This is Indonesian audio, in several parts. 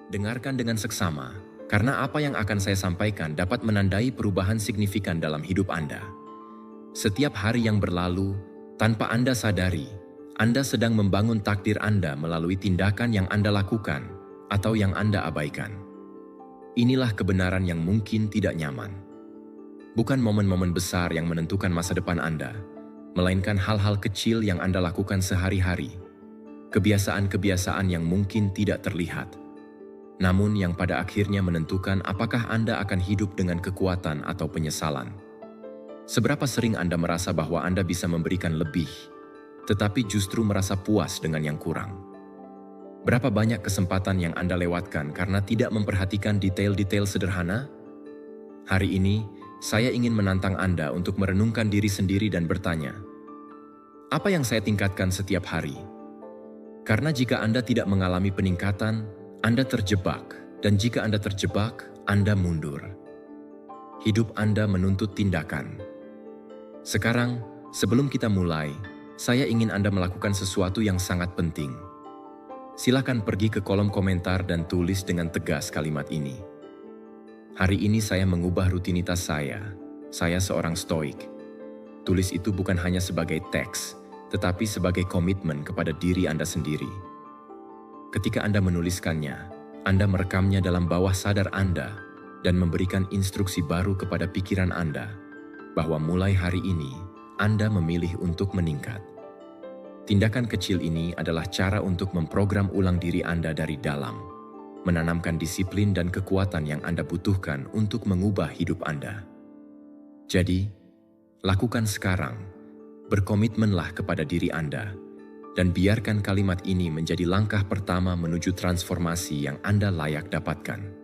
Dengarkan dengan seksama, karena apa yang akan saya sampaikan dapat menandai perubahan signifikan dalam hidup Anda. Setiap hari yang berlalu, tanpa Anda sadari, Anda sedang membangun takdir Anda melalui tindakan yang Anda lakukan atau yang Anda abaikan. Inilah kebenaran yang mungkin tidak nyaman. Bukan momen-momen besar yang menentukan masa depan Anda, melainkan hal-hal kecil yang Anda lakukan sehari-hari. Kebiasaan-kebiasaan yang mungkin tidak terlihat, namun yang pada akhirnya menentukan apakah Anda akan hidup dengan kekuatan atau penyesalan. Seberapa sering Anda merasa bahwa Anda bisa memberikan lebih, tetapi justru merasa puas dengan yang kurang? Berapa banyak kesempatan yang Anda lewatkan karena tidak memperhatikan detail-detail sederhana? Hari ini, saya ingin menantang Anda untuk merenungkan diri sendiri dan bertanya, apa yang saya tingkatkan setiap hari? Karena jika Anda tidak mengalami peningkatan, Anda terjebak, dan jika Anda terjebak, Anda mundur. Hidup Anda menuntut tindakan. Sekarang, sebelum kita mulai, saya ingin Anda melakukan sesuatu yang sangat penting. Silakan pergi ke kolom komentar dan tulis dengan tegas kalimat ini. Hari ini saya mengubah rutinitas saya. Saya seorang stoik. Tulis itu bukan hanya sebagai teks, tetapi sebagai komitmen kepada diri Anda sendiri. Ketika Anda menuliskannya, Anda merekamnya dalam bawah sadar Anda dan memberikan instruksi baru kepada pikiran Anda bahwa mulai hari ini Anda memilih untuk meningkat. Tindakan kecil ini adalah cara untuk memprogram ulang diri Anda dari dalam, menanamkan disiplin dan kekuatan yang Anda butuhkan untuk mengubah hidup Anda. Jadi, lakukan sekarang. Berkomitmenlah kepada diri Anda, dan biarkan kalimat ini menjadi langkah pertama menuju transformasi yang Anda layak dapatkan.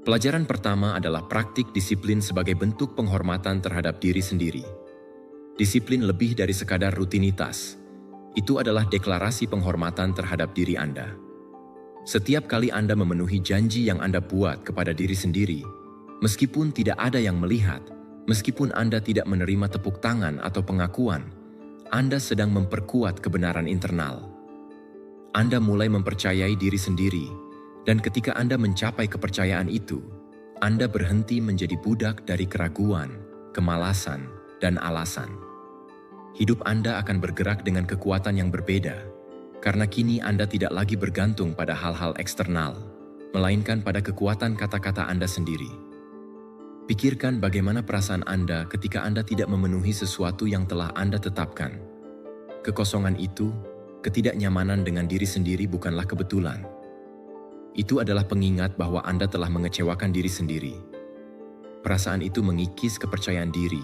Pelajaran pertama adalah praktik disiplin sebagai bentuk penghormatan terhadap diri sendiri. Disiplin lebih dari sekadar rutinitas. Itu adalah deklarasi penghormatan terhadap diri Anda. Setiap kali Anda memenuhi janji yang Anda buat kepada diri sendiri, meskipun tidak ada yang melihat, meskipun Anda tidak menerima tepuk tangan atau pengakuan, Anda sedang memperkuat kebenaran internal. Anda mulai mempercayai diri sendiri, dan ketika Anda mencapai kepercayaan itu, Anda berhenti menjadi budak dari keraguan, kemalasan, dan alasan. Hidup Anda akan bergerak dengan kekuatan yang berbeda, karena kini Anda tidak lagi bergantung pada hal-hal eksternal, melainkan pada kekuatan kata-kata Anda sendiri. Pikirkan bagaimana perasaan Anda ketika Anda tidak memenuhi sesuatu yang telah Anda tetapkan. Kekosongan itu, ketidaknyamanan dengan diri sendiri bukanlah kebetulan. Itu adalah pengingat bahwa Anda telah mengecewakan diri sendiri. Perasaan itu mengikis kepercayaan diri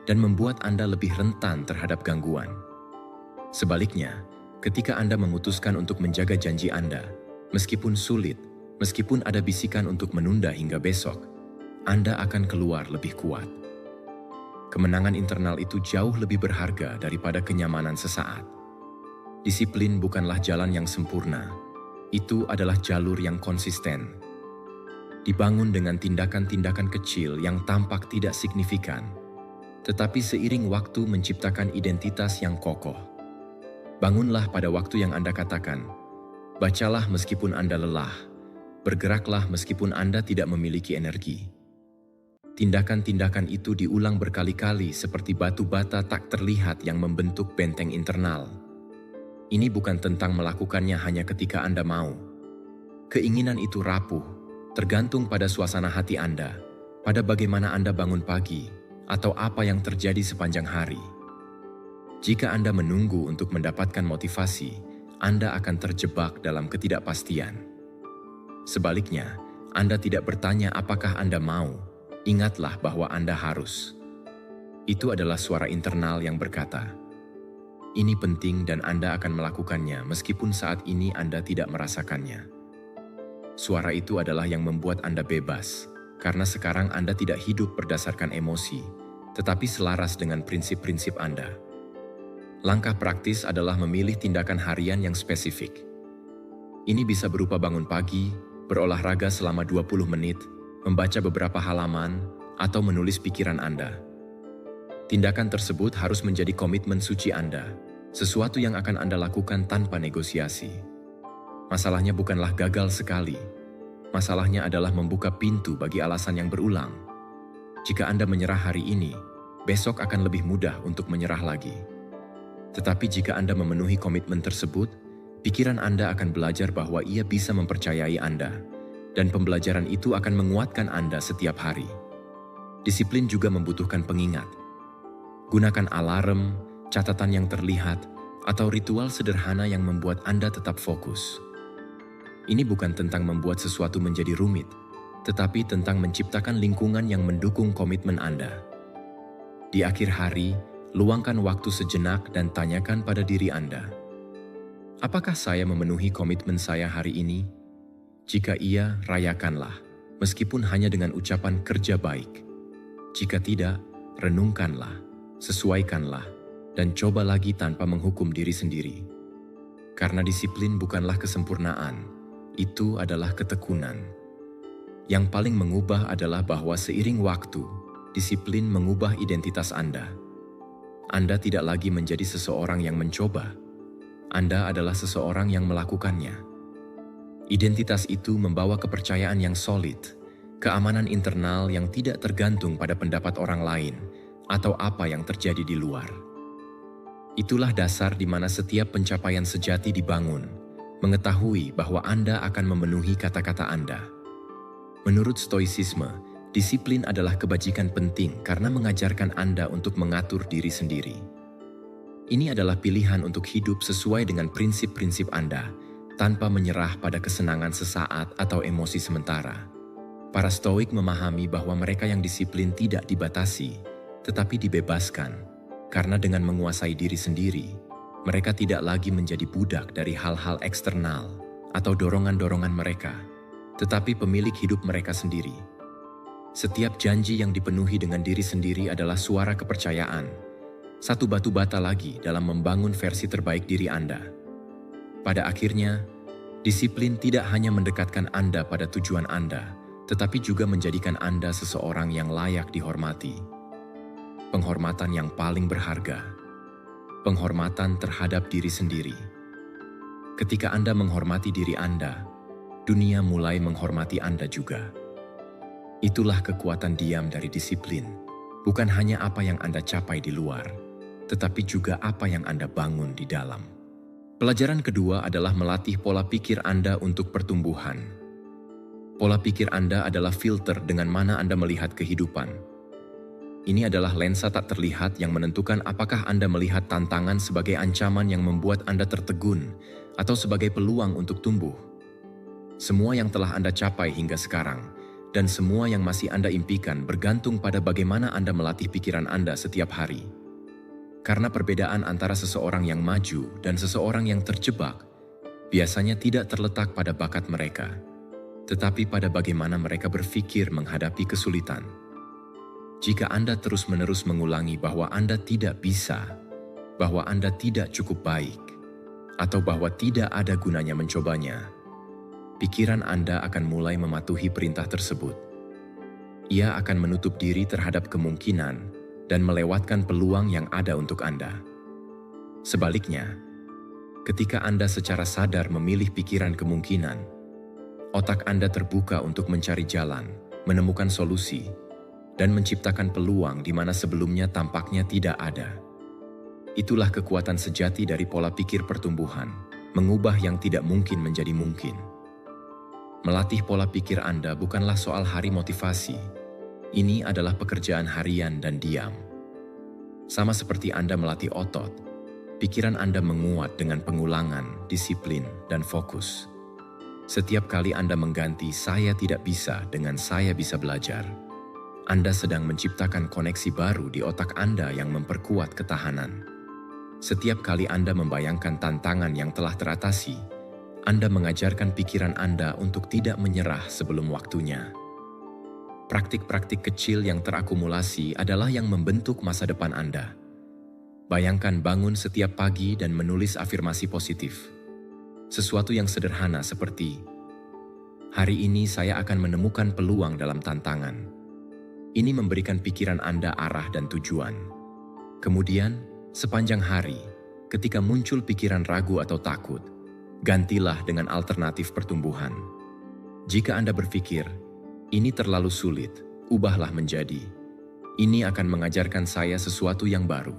dan membuat Anda lebih rentan terhadap gangguan. Sebaliknya, ketika Anda memutuskan untuk menjaga janji Anda, meskipun sulit, meskipun ada bisikan untuk menunda hingga besok, Anda akan keluar lebih kuat. Kemenangan internal itu jauh lebih berharga daripada kenyamanan sesaat. Disiplin bukanlah jalan yang sempurna. Itu adalah jalur yang konsisten. Dibangun dengan tindakan-tindakan kecil yang tampak tidak signifikan, tetapi seiring waktu menciptakan identitas yang kokoh. Bangunlah pada waktu yang Anda katakan. Bacalah meskipun Anda lelah. Bergeraklah meskipun Anda tidak memiliki energi. Tindakan-tindakan itu diulang berkali-kali seperti batu bata tak terlihat yang membentuk benteng internal. Ini bukan tentang melakukannya hanya ketika Anda mau. Keinginan itu rapuh, tergantung pada suasana hati Anda, pada bagaimana Anda bangun pagi, atau apa yang terjadi sepanjang hari. Jika Anda menunggu untuk mendapatkan motivasi, Anda akan terjebak dalam ketidakpastian. Sebaliknya, Anda tidak bertanya apakah Anda mau. Ingatlah bahwa Anda harus. Itu adalah suara internal yang berkata, ini penting dan Anda akan melakukannya meskipun saat ini Anda tidak merasakannya. Suara itu adalah yang membuat Anda bebas, karena sekarang Anda tidak hidup berdasarkan emosi, tetapi selaras dengan prinsip-prinsip Anda. Langkah praktis adalah memilih tindakan harian yang spesifik. Ini bisa berupa bangun pagi, berolahraga selama 20 menit, membaca beberapa halaman, atau menulis pikiran Anda. Tindakan tersebut harus menjadi komitmen suci Anda, sesuatu yang akan Anda lakukan tanpa negosiasi. Masalahnya bukanlah gagal sekali. Masalahnya adalah membuka pintu bagi alasan yang berulang. Jika Anda menyerah hari ini, besok akan lebih mudah untuk menyerah lagi. Tetapi jika Anda memenuhi komitmen tersebut, pikiran Anda akan belajar bahwa ia bisa mempercayai Anda, dan pembelajaran itu akan menguatkan Anda setiap hari. Disiplin juga membutuhkan pengingat. Gunakan alarm, catatan yang terlihat, atau ritual sederhana yang membuat Anda tetap fokus. Ini bukan tentang membuat sesuatu menjadi rumit, tetapi tentang menciptakan lingkungan yang mendukung komitmen Anda. Di akhir hari, luangkan waktu sejenak dan tanyakan pada diri Anda, apakah saya memenuhi komitmen saya hari ini? Jika iya, rayakanlah, meskipun hanya dengan ucapan kerja baik. Jika tidak, renungkanlah, sesuaikanlah, dan coba lagi tanpa menghukum diri sendiri. Karena disiplin bukanlah kesempurnaan, itu adalah ketekunan. Yang paling mengubah adalah bahwa seiring waktu, disiplin mengubah identitas Anda. Anda tidak lagi menjadi seseorang yang mencoba. Anda adalah seseorang yang melakukannya. Identitas itu membawa kepercayaan yang solid, keamanan internal yang tidak tergantung pada pendapat orang lain atau apa yang terjadi di luar. Itulah dasar di mana setiap pencapaian sejati dibangun, mengetahui bahwa Anda akan memenuhi kata-kata Anda. Menurut Stoicisme, disiplin adalah kebajikan penting karena mengajarkan Anda untuk mengatur diri sendiri. Ini adalah pilihan untuk hidup sesuai dengan prinsip-prinsip Anda, tanpa menyerah pada kesenangan sesaat atau emosi sementara. Para Stoik memahami bahwa mereka yang disiplin tidak dibatasi, tetapi dibebaskan, karena dengan menguasai diri sendiri, mereka tidak lagi menjadi budak dari hal-hal eksternal atau dorongan-dorongan mereka, tetapi pemilik hidup mereka sendiri. Setiap janji yang dipenuhi dengan diri sendiri adalah suara kepercayaan, satu batu bata lagi dalam membangun versi terbaik diri Anda. Pada akhirnya, disiplin tidak hanya mendekatkan Anda pada tujuan Anda, tetapi juga menjadikan Anda seseorang yang layak dihormati. Penghormatan yang paling berharga. Penghormatan terhadap diri sendiri. Ketika Anda menghormati diri Anda, dunia mulai menghormati Anda juga. Itulah kekuatan diam dari disiplin, bukan hanya apa yang Anda capai di luar, tetapi juga apa yang Anda bangun di dalam. Pelajaran kedua adalah melatih pola pikir Anda untuk pertumbuhan. Pola pikir Anda adalah filter dengan mana Anda melihat kehidupan. Ini adalah lensa tak terlihat yang menentukan apakah Anda melihat tantangan sebagai ancaman yang membuat Anda tertegun atau sebagai peluang untuk tumbuh. Semua yang telah Anda capai hingga sekarang dan semua yang masih Anda impikan bergantung pada bagaimana Anda melatih pikiran Anda setiap hari. Karena perbedaan antara seseorang yang maju dan seseorang yang terjebak biasanya tidak terletak pada bakat mereka, tetapi pada bagaimana mereka berpikir menghadapi kesulitan. Jika Anda terus-menerus mengulangi bahwa Anda tidak bisa, bahwa Anda tidak cukup baik, atau bahwa tidak ada gunanya mencobanya, pikiran Anda akan mulai mematuhi perintah tersebut. Ia akan menutup diri terhadap kemungkinan dan melewatkan peluang yang ada untuk Anda. Sebaliknya, ketika Anda secara sadar memilih pikiran kemungkinan, otak Anda terbuka untuk mencari jalan, menemukan solusi, dan menciptakan peluang di mana sebelumnya tampaknya tidak ada. Itulah kekuatan sejati dari pola pikir pertumbuhan, mengubah yang tidak mungkin menjadi mungkin. Melatih pola pikir Anda bukanlah soal hari motivasi. Ini adalah pekerjaan harian dan diam. Sama seperti Anda melatih otot, pikiran Anda menguat dengan pengulangan, disiplin, dan fokus. Setiap kali Anda mengganti "saya tidak bisa" dengan "saya bisa belajar", Anda sedang menciptakan koneksi baru di otak Anda yang memperkuat ketahanan. Setiap kali Anda membayangkan tantangan yang telah teratasi, Anda mengajarkan pikiran Anda untuk tidak menyerah sebelum waktunya. Praktik-praktik kecil yang terakumulasi adalah yang membentuk masa depan Anda. Bayangkan bangun setiap pagi dan menulis afirmasi positif. Sesuatu yang sederhana seperti, "Hari ini saya akan menemukan peluang dalam tantangan." Ini memberikan pikiran Anda arah dan tujuan. Kemudian, sepanjang hari, Ketika muncul pikiran ragu atau takut, gantilah dengan alternatif pertumbuhan. Jika Anda berpikir, ini terlalu sulit, ubahlah menjadi, ini akan mengajarkan saya sesuatu yang baru.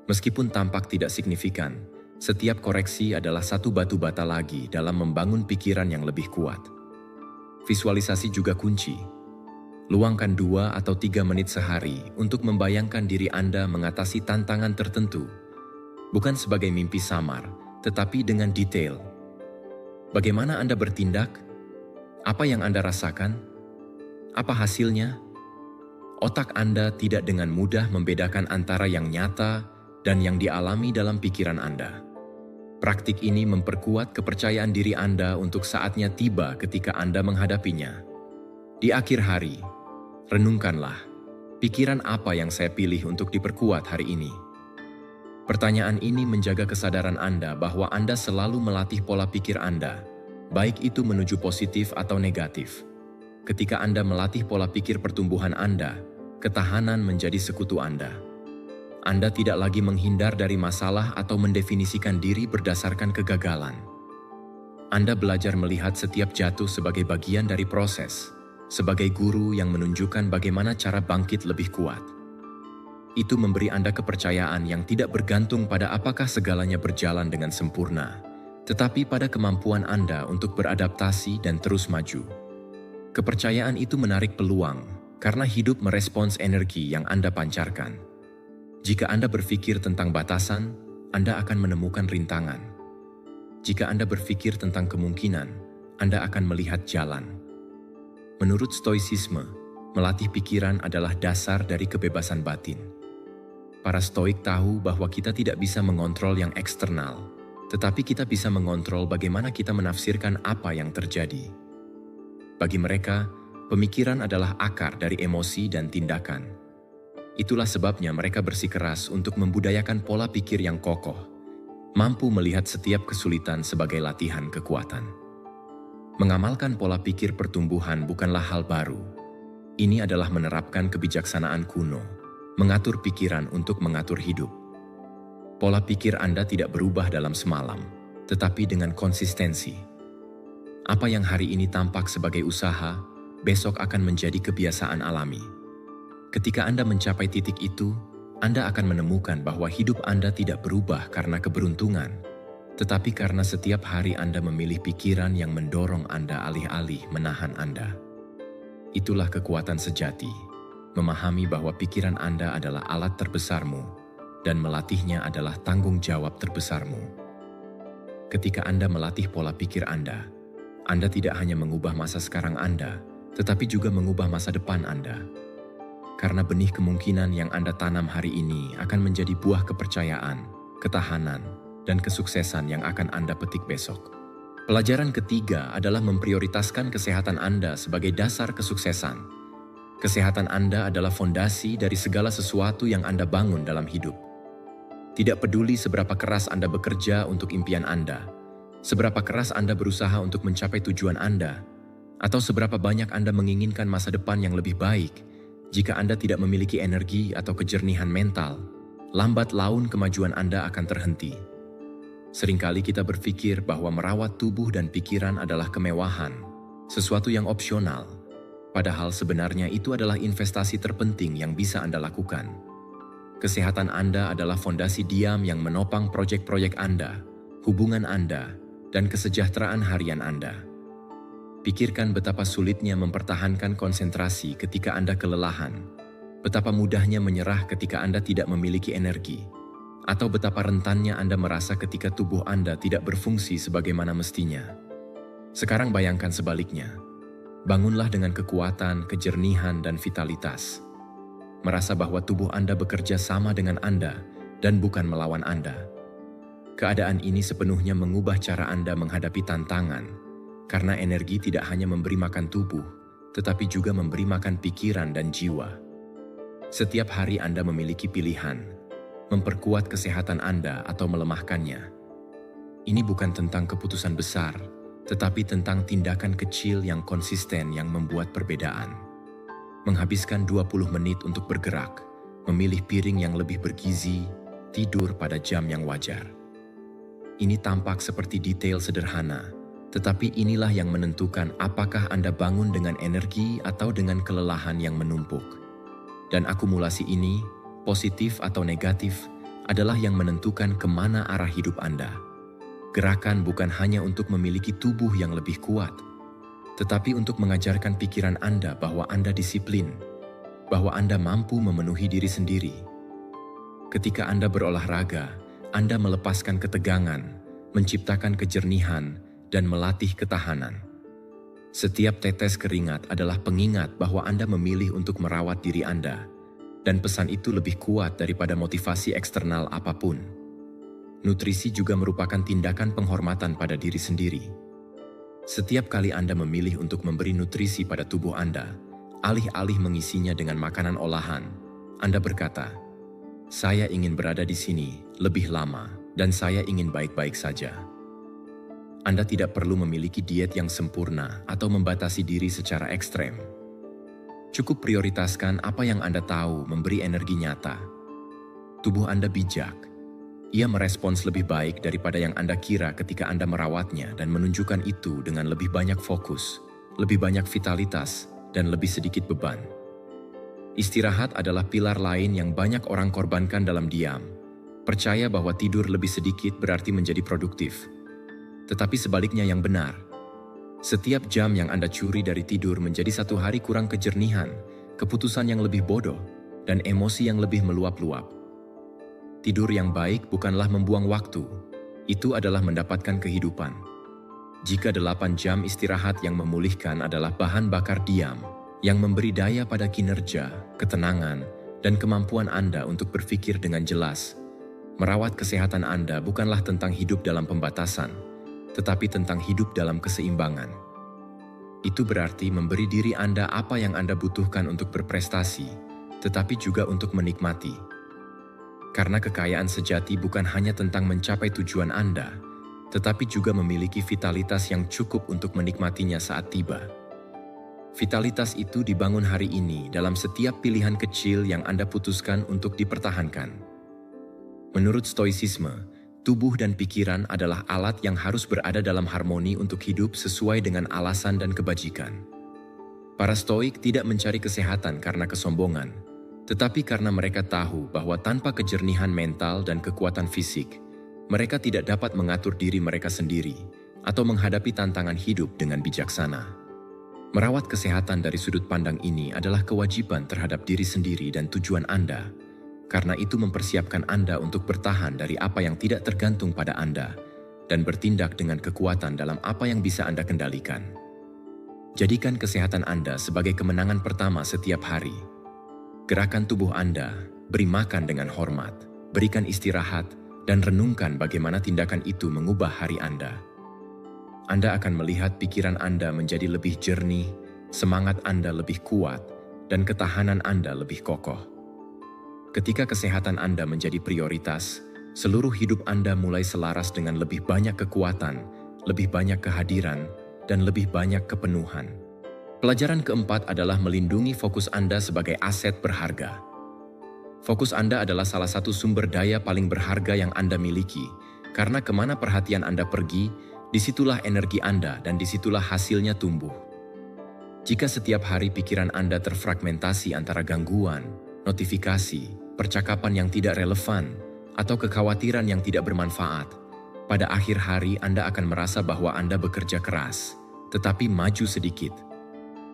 Meskipun tampak tidak signifikan, setiap koreksi adalah satu batu bata lagi dalam membangun pikiran yang lebih kuat. Visualisasi juga kunci. Luangkan 2 atau 3 menit sehari untuk membayangkan diri Anda mengatasi tantangan tertentu, bukan sebagai mimpi samar, tetapi dengan detail. Bagaimana Anda bertindak? Apa yang Anda rasakan? Apa hasilnya? Otak Anda tidak dengan mudah membedakan antara yang nyata dan yang dialami dalam pikiran Anda. Praktik ini memperkuat kepercayaan diri Anda untuk saatnya tiba ketika Anda menghadapinya. Di akhir hari, renungkanlah, pikiran apa yang saya pilih untuk diperkuat hari ini? Pertanyaan ini menjaga kesadaran Anda bahwa Anda selalu melatih pola pikir Anda, baik itu menuju positif atau negatif. Ketika Anda melatih pola pikir pertumbuhan Anda, ketahanan menjadi sekutu Anda. Anda tidak lagi menghindar dari masalah atau mendefinisikan diri berdasarkan kegagalan. Anda belajar melihat setiap jatuh sebagai bagian dari proses, sebagai guru yang menunjukkan bagaimana cara bangkit lebih kuat. Itu memberi Anda kepercayaan yang tidak bergantung pada apakah segalanya berjalan dengan sempurna, tetapi pada kemampuan Anda untuk beradaptasi dan terus maju. Kepercayaan itu menarik peluang, karena hidup merespons energi yang Anda pancarkan. Jika Anda berpikir tentang batasan, Anda akan menemukan rintangan. Jika Anda berpikir tentang kemungkinan, Anda akan melihat jalan. Menurut Stoicisme, melatih pikiran adalah dasar dari kebebasan batin. Para Stoik tahu bahwa kita tidak bisa mengontrol yang eksternal, tetapi kita bisa mengontrol bagaimana kita menafsirkan apa yang terjadi. Bagi mereka, pemikiran adalah akar dari emosi dan tindakan. Itulah sebabnya mereka bersikeras untuk membudayakan pola pikir yang kokoh, mampu melihat setiap kesulitan sebagai latihan kekuatan. Mengamalkan pola pikir pertumbuhan bukanlah hal baru. Ini adalah menerapkan kebijaksanaan kuno, mengatur pikiran untuk mengatur hidup. Pola pikir Anda tidak berubah dalam semalam, tetapi dengan konsistensi. Apa yang hari ini tampak sebagai usaha, besok akan menjadi kebiasaan alami. Ketika Anda mencapai titik itu, Anda akan menemukan bahwa hidup Anda tidak berubah karena keberuntungan, tetapi karena setiap hari Anda memilih pikiran yang mendorong Anda alih-alih menahan Anda. Itulah kekuatan sejati, memahami bahwa pikiran Anda adalah alat terbesarmu, dan melatihnya adalah tanggung jawab terbesarmu. Ketika Anda melatih pola pikir Anda tidak hanya mengubah masa sekarang Anda, tetapi juga mengubah masa depan Anda. Karena benih kemungkinan yang Anda tanam hari ini akan menjadi buah kepercayaan, ketahanan, dan kesuksesan yang akan Anda petik besok. Pelajaran ketiga adalah memprioritaskan kesehatan Anda sebagai dasar kesuksesan. Kesehatan Anda adalah fondasi dari segala sesuatu yang Anda bangun dalam hidup. Tidak peduli seberapa keras Anda bekerja untuk impian Anda, seberapa keras Anda berusaha untuk mencapai tujuan Anda, atau seberapa banyak Anda menginginkan masa depan yang lebih baik, jika Anda tidak memiliki energi atau kejernihan mental, lambat laun kemajuan Anda akan terhenti. Seringkali kita berpikir bahwa merawat tubuh dan pikiran adalah kemewahan, sesuatu yang opsional, padahal sebenarnya itu adalah investasi terpenting yang bisa Anda lakukan. Kesehatan Anda adalah fondasi diam yang menopang proyek-proyek Anda, hubungan Anda, dan kesejahteraan harian Anda. Pikirkan betapa sulitnya mempertahankan konsentrasi ketika Anda kelelahan, betapa mudahnya menyerah ketika Anda tidak memiliki energi, atau betapa rentannya Anda merasa ketika tubuh Anda tidak berfungsi sebagaimana mestinya. Sekarang bayangkan sebaliknya. Bangunlah dengan kekuatan, kejernihan, dan vitalitas. Merasa bahwa tubuh Anda bekerja sama dengan Anda dan bukan melawan Anda. Keadaan ini sepenuhnya mengubah cara Anda menghadapi tantangan, karena energi tidak hanya memberi makan tubuh, tetapi juga memberi makan pikiran dan jiwa. Setiap hari Anda memiliki pilihan, memperkuat kesehatan Anda atau melemahkannya. Ini bukan tentang keputusan besar, tetapi tentang tindakan kecil yang konsisten yang membuat perbedaan. Menghabiskan 20 menit untuk bergerak, memilih piring yang lebih bergizi, tidur pada jam yang wajar. Ini tampak seperti detail sederhana, tetapi inilah yang menentukan apakah Anda bangun dengan energi atau dengan kelelahan yang menumpuk. Dan akumulasi ini, positif atau negatif, adalah yang menentukan kemana arah hidup Anda. Gerakan bukan hanya untuk memiliki tubuh yang lebih kuat, tetapi untuk mengajarkan pikiran Anda bahwa Anda disiplin, bahwa Anda mampu memenuhi diri sendiri. Ketika Anda berolahraga, Anda melepaskan ketegangan, menciptakan kejernihan, dan melatih ketahanan. Setiap tetes keringat adalah pengingat bahwa Anda memilih untuk merawat diri Anda, dan pesan itu lebih kuat daripada motivasi eksternal apapun. Nutrisi juga merupakan tindakan penghormatan pada diri sendiri. Setiap kali Anda memilih untuk memberi nutrisi pada tubuh Anda, alih-alih mengisinya dengan makanan olahan, Anda berkata, "Saya ingin berada di sini lebih lama dan saya ingin baik-baik saja." Anda tidak perlu memiliki diet yang sempurna atau membatasi diri secara ekstrem. Cukup prioritaskan apa yang Anda tahu memberi energi nyata. Tubuh Anda bijak. Ia merespons lebih baik daripada yang Anda kira ketika Anda merawatnya dan menunjukkan itu dengan lebih banyak fokus, lebih banyak vitalitas, dan lebih sedikit beban. Istirahat adalah pilar lain yang banyak orang korbankan dalam diam. Percaya bahwa tidur lebih sedikit berarti menjadi produktif. Tetapi sebaliknya yang benar. Setiap jam yang Anda curi dari tidur menjadi satu hari kurang kejernihan, keputusan yang lebih bodoh, dan emosi yang lebih meluap-luap. Tidur yang baik bukanlah membuang waktu, itu adalah mendapatkan kehidupan. Jika 8 jam istirahat yang memulihkan adalah bahan bakar diam, yang memberi daya pada kinerja, ketenangan, dan kemampuan Anda untuk berpikir dengan jelas, merawat kesehatan Anda bukanlah tentang hidup dalam pembatasan, tetapi tentang hidup dalam keseimbangan. Itu berarti memberi diri Anda apa yang Anda butuhkan untuk berprestasi, tetapi juga untuk menikmati. Karena kekayaan sejati bukan hanya tentang mencapai tujuan Anda, tetapi juga memiliki vitalitas yang cukup untuk menikmatinya saat tiba. Vitalitas itu dibangun hari ini dalam setiap pilihan kecil yang Anda putuskan untuk dipertahankan. Menurut Stoicisme, tubuh dan pikiran adalah alat yang harus berada dalam harmoni untuk hidup sesuai dengan alasan dan kebajikan. Para Stoik tidak mencari kesehatan karena kesombongan, tetapi karena mereka tahu bahwa tanpa kejernihan mental dan kekuatan fisik, mereka tidak dapat mengatur diri mereka sendiri atau menghadapi tantangan hidup dengan bijaksana. Merawat kesehatan dari sudut pandang ini adalah kewajiban terhadap diri sendiri dan tujuan Anda, karena itu mempersiapkan Anda untuk bertahan dari apa yang tidak tergantung pada Anda dan bertindak dengan kekuatan dalam apa yang bisa Anda kendalikan. Jadikan kesehatan Anda sebagai kemenangan pertama setiap hari. Gerakan tubuh Anda, beri makan dengan hormat, berikan istirahat, dan renungkan bagaimana tindakan itu mengubah hari Anda. Anda akan melihat pikiran Anda menjadi lebih jernih, semangat Anda lebih kuat, dan ketahanan Anda lebih kokoh. Ketika kesehatan Anda menjadi prioritas, seluruh hidup Anda mulai selaras dengan lebih banyak kekuatan, lebih banyak kehadiran, dan lebih banyak kepenuhan. Pelajaran keempat adalah melindungi fokus Anda sebagai aset berharga. Fokus Anda adalah salah satu sumber daya paling berharga yang Anda miliki, karena kemana perhatian Anda pergi, disitulah energi Anda dan disitulah hasilnya tumbuh. Jika setiap hari pikiran Anda terfragmentasi antara gangguan, notifikasi, percakapan yang tidak relevan, atau kekhawatiran yang tidak bermanfaat, pada akhir hari Anda akan merasa bahwa Anda bekerja keras, tetapi maju sedikit.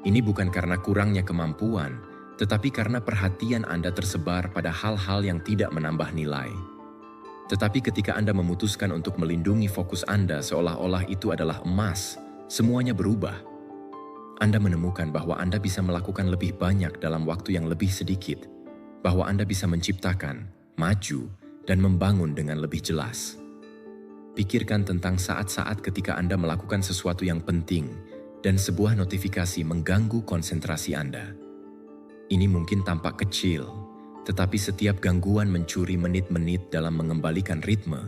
Ini bukan karena kurangnya kemampuan, tetapi karena perhatian Anda tersebar pada hal-hal yang tidak menambah nilai. Tetapi ketika Anda memutuskan untuk melindungi fokus Anda seolah-olah itu adalah emas, semuanya berubah. Anda menemukan bahwa Anda bisa melakukan lebih banyak dalam waktu yang lebih sedikit, bahwa Anda bisa menciptakan, maju, dan membangun dengan lebih jelas. Pikirkan tentang saat-saat ketika Anda melakukan sesuatu yang penting dan sebuah notifikasi mengganggu konsentrasi Anda. Ini mungkin tampak kecil, tetapi setiap gangguan mencuri menit-menit dalam mengembalikan ritme,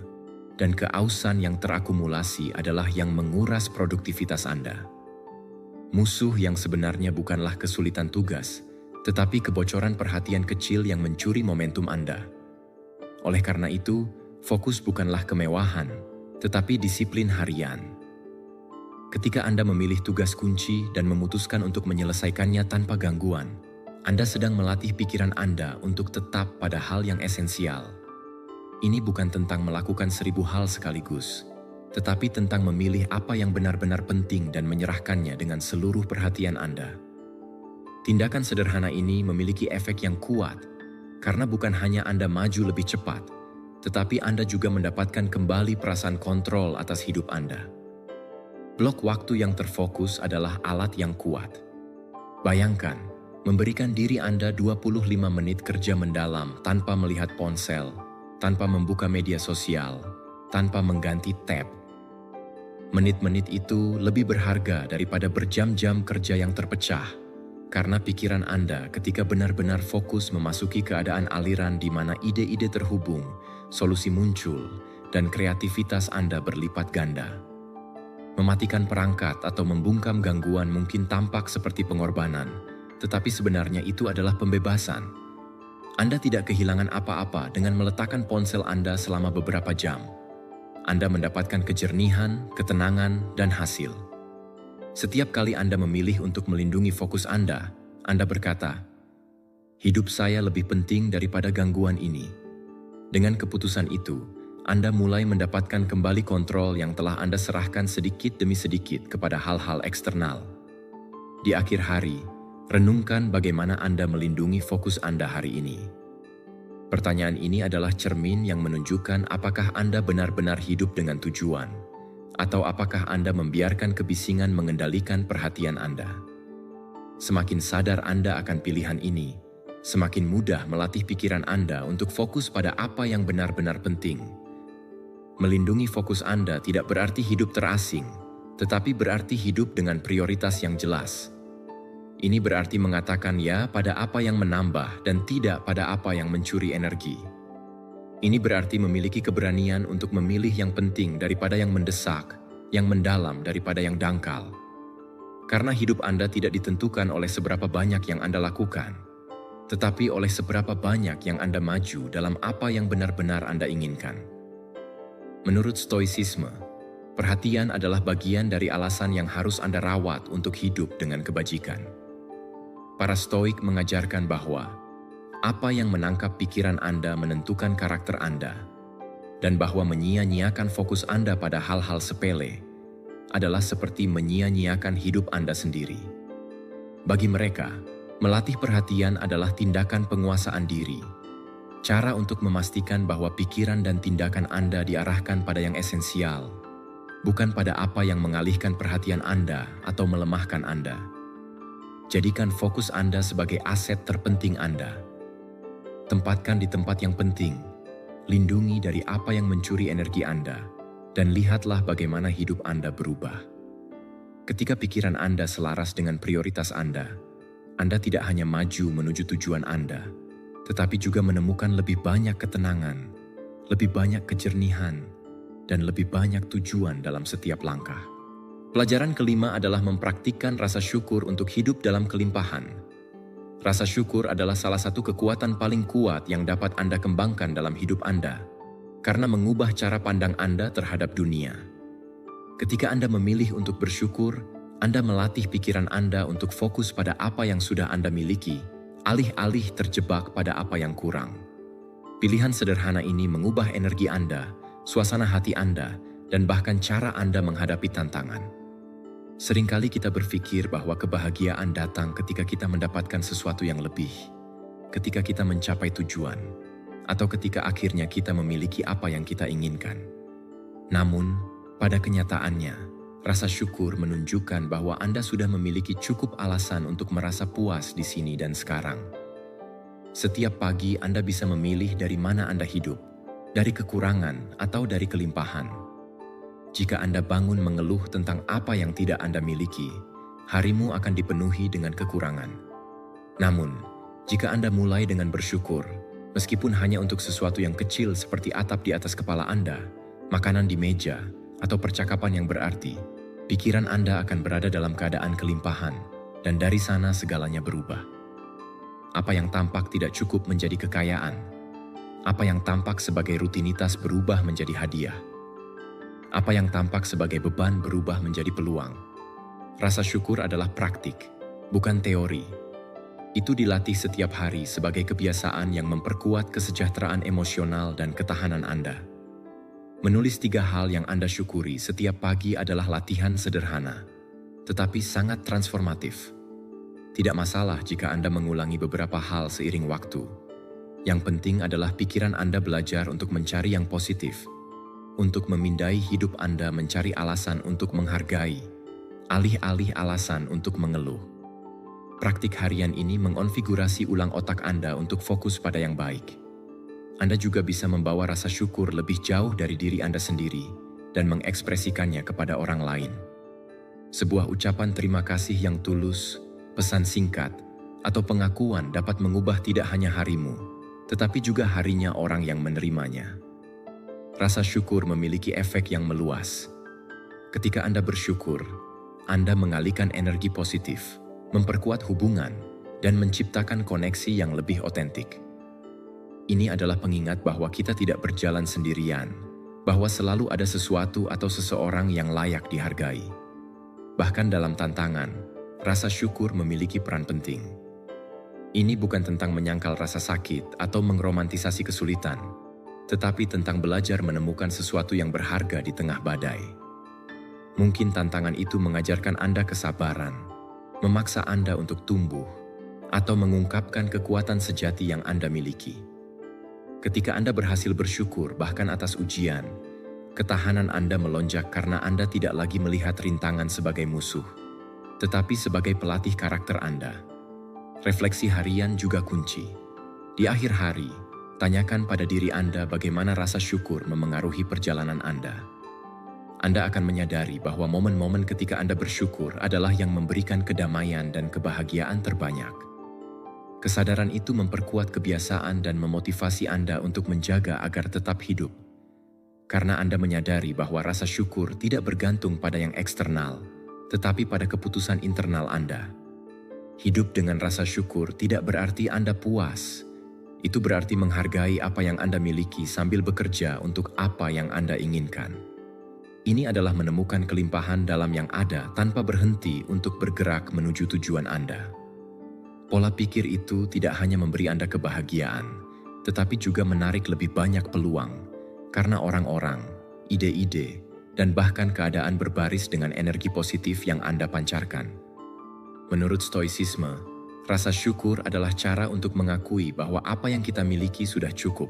dan keausan yang terakumulasi adalah yang menguras produktivitas Anda. Musuh yang sebenarnya bukanlah kesulitan tugas, tetapi kebocoran perhatian kecil yang mencuri momentum Anda. Oleh karena itu, fokus bukanlah kemewahan, tetapi disiplin harian. Ketika Anda memilih tugas kunci dan memutuskan untuk menyelesaikannya tanpa gangguan, Anda sedang melatih pikiran Anda untuk tetap pada hal yang esensial. Ini bukan tentang melakukan 1000 hal sekaligus, tetapi tentang memilih apa yang benar-benar penting dan menyerahkannya dengan seluruh perhatian Anda. Tindakan sederhana ini memiliki efek yang kuat, karena bukan hanya Anda maju lebih cepat, tetapi Anda juga mendapatkan kembali perasaan kontrol atas hidup Anda. Blok waktu yang terfokus adalah alat yang kuat. Bayangkan, memberikan diri Anda 25 menit kerja mendalam tanpa melihat ponsel, tanpa membuka media sosial, tanpa mengganti tab. Menit-menit itu lebih berharga daripada berjam-jam kerja yang terpecah, karena pikiran Anda ketika benar-benar fokus memasuki keadaan aliran di mana ide-ide terhubung, solusi muncul, dan kreativitas Anda berlipat ganda. Mematikan perangkat atau membungkam gangguan mungkin tampak seperti pengorbanan, tetapi sebenarnya itu adalah pembebasan. Anda tidak kehilangan apa-apa dengan meletakkan ponsel Anda selama beberapa jam. Anda mendapatkan kejernihan, ketenangan, dan hasil. Setiap kali Anda memilih untuk melindungi fokus Anda berkata, "Hidup saya lebih penting daripada gangguan ini." Dengan keputusan itu, Anda mulai mendapatkan kembali kontrol yang telah Anda serahkan sedikit demi sedikit kepada hal-hal eksternal. Di akhir hari, renungkan bagaimana Anda melindungi fokus Anda hari ini. Pertanyaan ini adalah cermin yang menunjukkan apakah Anda benar-benar hidup dengan tujuan, atau apakah Anda membiarkan kebisingan mengendalikan perhatian Anda. Semakin sadar Anda akan pilihan ini, semakin mudah melatih pikiran Anda untuk fokus pada apa yang benar-benar penting. Melindungi fokus Anda tidak berarti hidup terasing, tetapi berarti hidup dengan prioritas yang jelas. Ini berarti mengatakan ya pada apa yang menambah dan tidak pada apa yang mencuri energi. Ini berarti memiliki keberanian untuk memilih yang penting daripada yang mendesak, yang mendalam daripada yang dangkal. Karena hidup Anda tidak ditentukan oleh seberapa banyak yang Anda lakukan, tetapi oleh seberapa banyak yang Anda maju dalam apa yang benar-benar Anda inginkan. Menurut Stoicisme, perhatian adalah bagian dari alasan yang harus Anda rawat untuk hidup dengan kebajikan. Para Stoik mengajarkan bahwa apa yang menangkap pikiran Anda menentukan karakter Anda, dan bahwa menyia-nyiakan fokus Anda pada hal-hal sepele adalah seperti menyia-nyiakan hidup Anda sendiri. Bagi mereka, melatih perhatian adalah tindakan penguasaan diri, cara untuk memastikan bahwa pikiran dan tindakan Anda diarahkan pada yang esensial, bukan pada apa yang mengalihkan perhatian Anda atau melemahkan Anda. Jadikan fokus Anda sebagai aset terpenting Anda. Tempatkan di tempat yang penting, lindungi dari apa yang mencuri energi Anda, dan lihatlah bagaimana hidup Anda berubah. Ketika pikiran Anda selaras dengan prioritas Anda tidak hanya maju menuju tujuan Anda, tetapi juga menemukan lebih banyak ketenangan, lebih banyak kejernihan, dan lebih banyak tujuan dalam setiap langkah. Pelajaran kelima adalah mempraktikkan rasa syukur untuk hidup dalam kelimpahan. Rasa syukur adalah salah satu kekuatan paling kuat yang dapat Anda kembangkan dalam hidup Anda, karena mengubah cara pandang Anda terhadap dunia. Ketika Anda memilih untuk bersyukur, Anda melatih pikiran Anda untuk fokus pada apa yang sudah Anda miliki, alih-alih terjebak pada apa yang kurang. Pilihan sederhana ini mengubah energi Anda, suasana hati Anda, dan bahkan cara Anda menghadapi tantangan. Seringkali kita berpikir bahwa kebahagiaan datang ketika kita mendapatkan sesuatu yang lebih, ketika kita mencapai tujuan, atau ketika akhirnya kita memiliki apa yang kita inginkan. Namun, pada kenyataannya, rasa syukur menunjukkan bahwa Anda sudah memiliki cukup alasan untuk merasa puas di sini dan sekarang. Setiap pagi Anda bisa memilih dari mana Anda hidup, dari kekurangan atau dari kelimpahan. Jika Anda bangun mengeluh tentang apa yang tidak Anda miliki, harimu akan dipenuhi dengan kekurangan. Namun, jika Anda mulai dengan bersyukur, meskipun hanya untuk sesuatu yang kecil seperti atap di atas kepala Anda, makanan di meja, atau percakapan yang berarti, pikiran Anda akan berada dalam keadaan kelimpahan, dan dari sana segalanya berubah. Apa yang tampak tidak cukup menjadi kekayaan. Apa yang tampak sebagai rutinitas berubah menjadi hadiah. Apa yang tampak sebagai beban berubah menjadi peluang. Rasa syukur adalah praktik, bukan teori. Itu dilatih setiap hari sebagai kebiasaan yang memperkuat kesejahteraan emosional dan ketahanan Anda. Menulis 3 hal yang Anda syukuri setiap pagi adalah latihan sederhana, tetapi sangat transformatif. Tidak masalah jika Anda mengulangi beberapa hal seiring waktu. Yang penting adalah pikiran Anda belajar untuk mencari yang positif, untuk memindai hidup Anda mencari alasan untuk menghargai, alih-alih alasan untuk mengeluh. Praktik harian ini mengonfigurasi ulang otak Anda untuk fokus pada yang baik. Anda juga bisa membawa rasa syukur lebih jauh dari diri Anda sendiri dan mengekspresikannya kepada orang lain. Sebuah ucapan terima kasih yang tulus, pesan singkat, atau pengakuan dapat mengubah tidak hanya harimu, tetapi juga harinya orang yang menerimanya. Rasa syukur memiliki efek yang meluas. Ketika Anda bersyukur, Anda mengalihkan energi positif, memperkuat hubungan, dan menciptakan koneksi yang lebih otentik. Ini adalah pengingat bahwa kita tidak berjalan sendirian, bahwa selalu ada sesuatu atau seseorang yang layak dihargai. Bahkan dalam tantangan, rasa syukur memiliki peran penting. Ini bukan tentang menyangkal rasa sakit atau mengromantisasi kesulitan, tetapi tentang belajar menemukan sesuatu yang berharga di tengah badai. Mungkin tantangan itu mengajarkan Anda kesabaran, memaksa Anda untuk tumbuh, atau mengungkapkan kekuatan sejati yang Anda miliki. Ketika Anda berhasil bersyukur bahkan atas ujian, ketahanan Anda melonjak karena Anda tidak lagi melihat rintangan sebagai musuh, tetapi sebagai pelatih karakter Anda. Refleksi harian juga kunci. Di akhir hari, tanyakan pada diri Anda bagaimana rasa syukur memengaruhi perjalanan Anda. Anda akan menyadari bahwa momen-momen ketika Anda bersyukur adalah yang memberikan kedamaian dan kebahagiaan terbanyak. Kesadaran itu memperkuat kebiasaan dan memotivasi Anda untuk menjaga agar tetap hidup. Karena Anda menyadari bahwa rasa syukur tidak bergantung pada yang eksternal, tetapi pada keputusan internal Anda. Hidup dengan rasa syukur tidak berarti Anda puas. Itu berarti menghargai apa yang Anda miliki sambil bekerja untuk apa yang Anda inginkan. Ini adalah menemukan kelimpahan dalam yang ada tanpa berhenti untuk bergerak menuju tujuan Anda. Pola pikir itu tidak hanya memberi Anda kebahagiaan, tetapi juga menarik lebih banyak peluang, karena orang-orang, ide-ide, dan bahkan keadaan berbaris dengan energi positif yang Anda pancarkan. Menurut Stoicisme, rasa syukur adalah cara untuk mengakui bahwa apa yang kita miliki sudah cukup.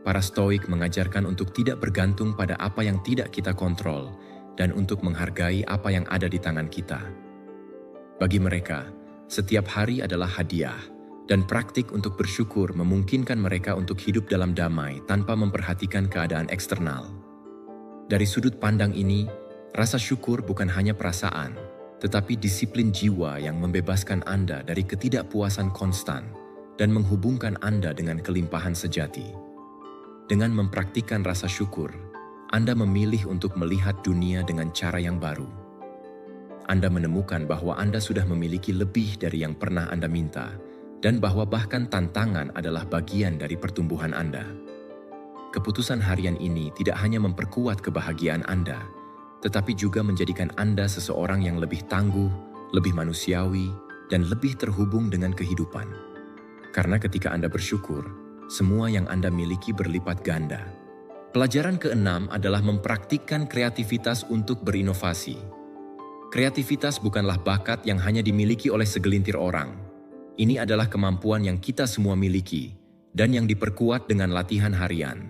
Para Stoik mengajarkan untuk tidak bergantung pada apa yang tidak kita kontrol dan untuk menghargai apa yang ada di tangan kita. Bagi mereka, setiap hari adalah hadiah, dan praktik untuk bersyukur memungkinkan mereka untuk hidup dalam damai tanpa memperhatikan keadaan eksternal. Dari sudut pandang ini, rasa syukur bukan hanya perasaan, tetapi disiplin jiwa yang membebaskan Anda dari ketidakpuasan konstan dan menghubungkan Anda dengan kelimpahan sejati. Dengan mempraktikkan rasa syukur, Anda memilih untuk melihat dunia dengan cara yang baru. Anda menemukan bahwa Anda sudah memiliki lebih dari yang pernah Anda minta, dan bahwa bahkan tantangan adalah bagian dari pertumbuhan Anda. Keputusan harian ini tidak hanya memperkuat kebahagiaan Anda, tetapi juga menjadikan Anda seseorang yang lebih tangguh, lebih manusiawi, dan lebih terhubung dengan kehidupan. Karena ketika Anda bersyukur, semua yang Anda miliki berlipat ganda. Pelajaran ke-6 adalah mempraktikkan kreativitas untuk berinovasi. Kreativitas bukanlah bakat yang hanya dimiliki oleh segelintir orang. Ini adalah kemampuan yang kita semua miliki, dan yang diperkuat dengan latihan harian.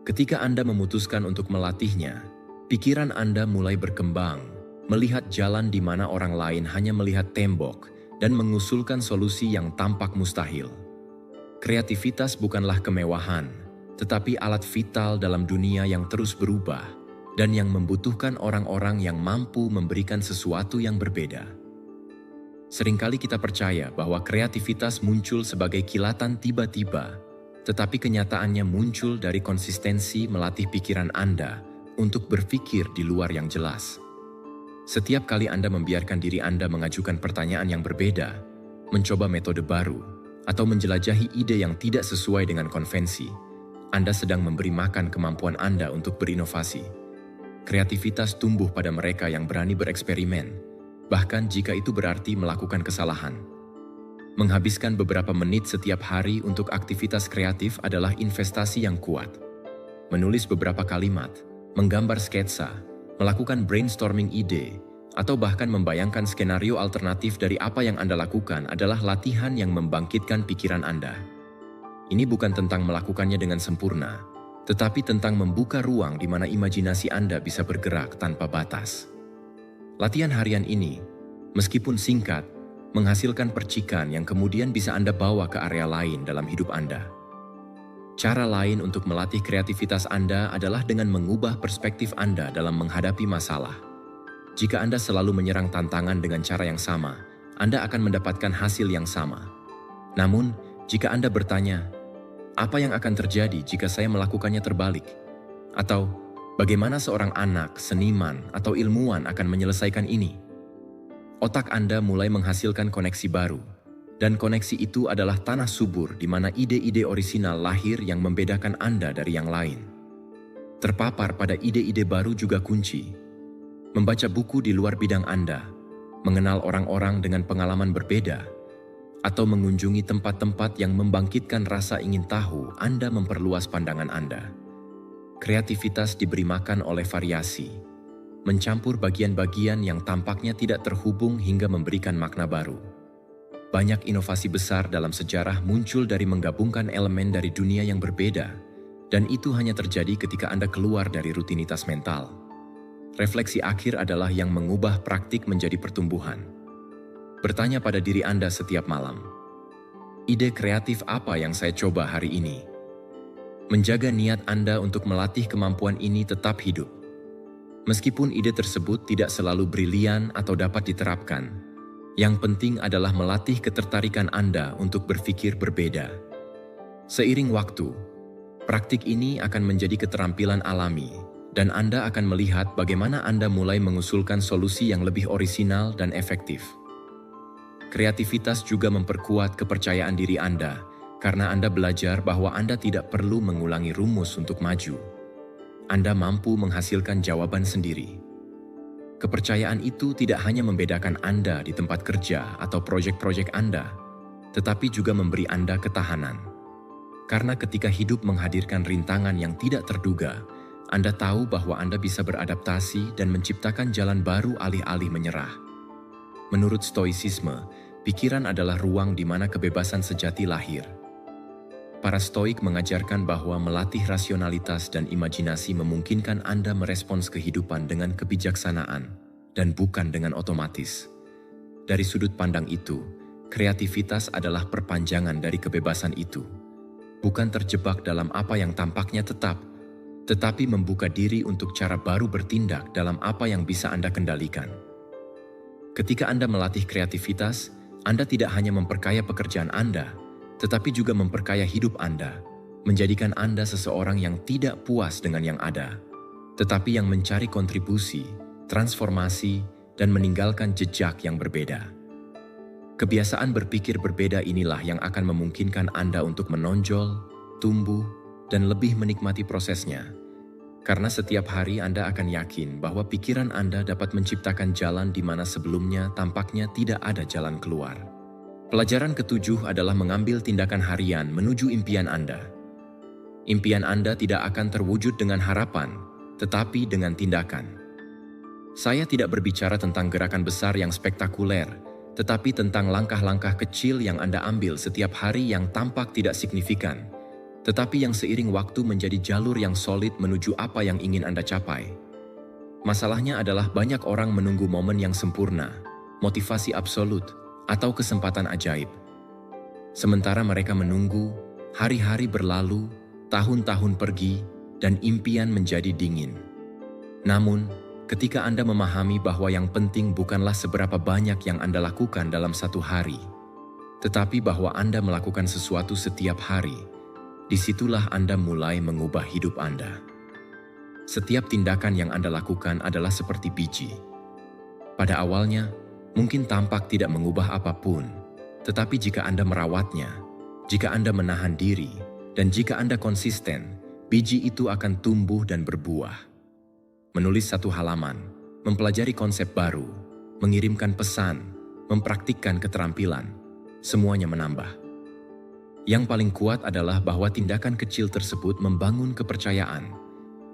Ketika Anda memutuskan untuk melatihnya, pikiran Anda mulai berkembang, melihat jalan di mana orang lain hanya melihat tembok dan mengusulkan solusi yang tampak mustahil. Kreativitas bukanlah kemewahan, tetapi alat vital dalam dunia yang terus berubah dan yang membutuhkan orang-orang yang mampu memberikan sesuatu yang berbeda. Seringkali kita percaya bahwa kreativitas muncul sebagai kilatan tiba-tiba, tetapi kenyataannya muncul dari konsistensi melatih pikiran Anda untuk berpikir di luar yang jelas. Setiap kali Anda membiarkan diri Anda mengajukan pertanyaan yang berbeda, mencoba metode baru, atau menjelajahi ide yang tidak sesuai dengan konvensi, Anda sedang memberi makan kemampuan Anda untuk berinovasi. Kreativitas tumbuh pada mereka yang berani bereksperimen, bahkan jika itu berarti melakukan kesalahan. Menghabiskan beberapa menit setiap hari untuk aktivitas kreatif adalah investasi yang kuat. Menulis beberapa kalimat, menggambar sketsa, melakukan brainstorming ide, atau bahkan membayangkan skenario alternatif dari apa yang Anda lakukan adalah latihan yang membangkitkan pikiran Anda. Ini bukan tentang melakukannya dengan sempurna, tetapi tentang membuka ruang di mana imajinasi Anda bisa bergerak tanpa batas. Latihan harian ini, meskipun singkat, menghasilkan percikan yang kemudian bisa Anda bawa ke area lain dalam hidup Anda. Cara lain untuk melatih kreativitas Anda adalah dengan mengubah perspektif Anda dalam menghadapi masalah. Jika Anda selalu menyerang tantangan dengan cara yang sama, Anda akan mendapatkan hasil yang sama. Namun, jika Anda bertanya, apa yang akan terjadi jika saya melakukannya terbalik? Atau, bagaimana seorang anak, seniman, atau ilmuwan akan menyelesaikan ini? Otak Anda mulai menghasilkan koneksi baru, dan koneksi itu adalah tanah subur di mana ide-ide orisinal lahir yang membedakan Anda dari yang lain. Terpapar pada ide-ide baru juga kunci. Membaca buku di luar bidang Anda, mengenal orang-orang dengan pengalaman berbeda, atau mengunjungi tempat-tempat yang membangkitkan rasa ingin tahu, Anda memperluas pandangan Anda. Kreativitas diberi makan oleh variasi, mencampur bagian-bagian yang tampaknya tidak terhubung hingga memberikan makna baru. Banyak inovasi besar dalam sejarah muncul dari menggabungkan elemen dari dunia yang berbeda, dan itu hanya terjadi ketika Anda keluar dari rutinitas mental. Refleksi akhir adalah yang mengubah praktik menjadi pertumbuhan. Bertanya pada diri Anda setiap malam, ide kreatif apa yang saya coba hari ini? Menjaga niat Anda untuk melatih kemampuan ini tetap hidup. Meskipun ide tersebut tidak selalu brilian atau dapat diterapkan, yang penting adalah melatih ketertarikan Anda untuk berpikir berbeda. Seiring waktu, praktik ini akan menjadi keterampilan alami, dan Anda akan melihat bagaimana Anda mulai mengusulkan solusi yang lebih orisinal dan efektif. Kreativitas juga memperkuat kepercayaan diri Anda, karena Anda belajar bahwa Anda tidak perlu mengulangi rumus untuk maju. Anda mampu menghasilkan jawaban sendiri. Kepercayaan itu tidak hanya membedakan Anda di tempat kerja atau proyek-proyek Anda, tetapi juga memberi Anda ketahanan. Karena ketika hidup menghadirkan rintangan yang tidak terduga, Anda tahu bahwa Anda bisa beradaptasi dan menciptakan jalan baru alih-alih menyerah. Menurut Stoicisme, pikiran adalah ruang di mana kebebasan sejati lahir. Para Stoik mengajarkan bahwa melatih rasionalitas dan imajinasi memungkinkan Anda merespons kehidupan dengan kebijaksanaan dan bukan dengan otomatis. Dari sudut pandang itu, kreativitas adalah perpanjangan dari kebebasan itu. Bukan terjebak dalam apa yang tampaknya tetap, tetapi membuka diri untuk cara baru bertindak dalam apa yang bisa Anda kendalikan. Ketika Anda melatih kreativitas, Anda tidak hanya memperkaya pekerjaan Anda, tetapi juga memperkaya hidup Anda, menjadikan Anda seseorang yang tidak puas dengan yang ada, tetapi yang mencari kontribusi, transformasi, dan meninggalkan jejak yang berbeda. Kebiasaan berpikir berbeda inilah yang akan memungkinkan Anda untuk menonjol, tumbuh, dan lebih menikmati prosesnya. Karena setiap hari Anda akan yakin bahwa pikiran Anda dapat menciptakan jalan di mana sebelumnya tampaknya tidak ada jalan keluar. Pelajaran ketujuh adalah mengambil tindakan harian menuju impian Anda. Impian Anda tidak akan terwujud dengan harapan, tetapi dengan tindakan. Saya tidak berbicara tentang gerakan besar yang spektakuler, tetapi tentang langkah-langkah kecil yang Anda ambil setiap hari yang tampak tidak signifikan, tetapi yang seiring waktu menjadi jalur yang solid menuju apa yang ingin Anda capai. Masalahnya adalah banyak orang menunggu momen yang sempurna, motivasi absolut, atau kesempatan ajaib. Sementara mereka menunggu, hari-hari berlalu, tahun-tahun pergi, dan impian menjadi dingin. Namun, ketika Anda memahami bahwa yang penting bukanlah seberapa banyak yang Anda lakukan dalam satu hari, tetapi bahwa Anda melakukan sesuatu setiap hari, disitulah Anda mulai mengubah hidup Anda. Setiap tindakan yang Anda lakukan adalah seperti biji. Pada awalnya, mungkin tampak tidak mengubah apapun, tetapi jika Anda merawatnya, Jika Anda menahan diri, dan jika Anda konsisten, biji itu akan tumbuh dan berbuah. Menulis 1 halaman, mempelajari konsep baru, mengirimkan pesan, mempraktikkan keterampilan, semuanya menambah. Yang paling kuat adalah bahwa tindakan kecil tersebut membangun kepercayaan,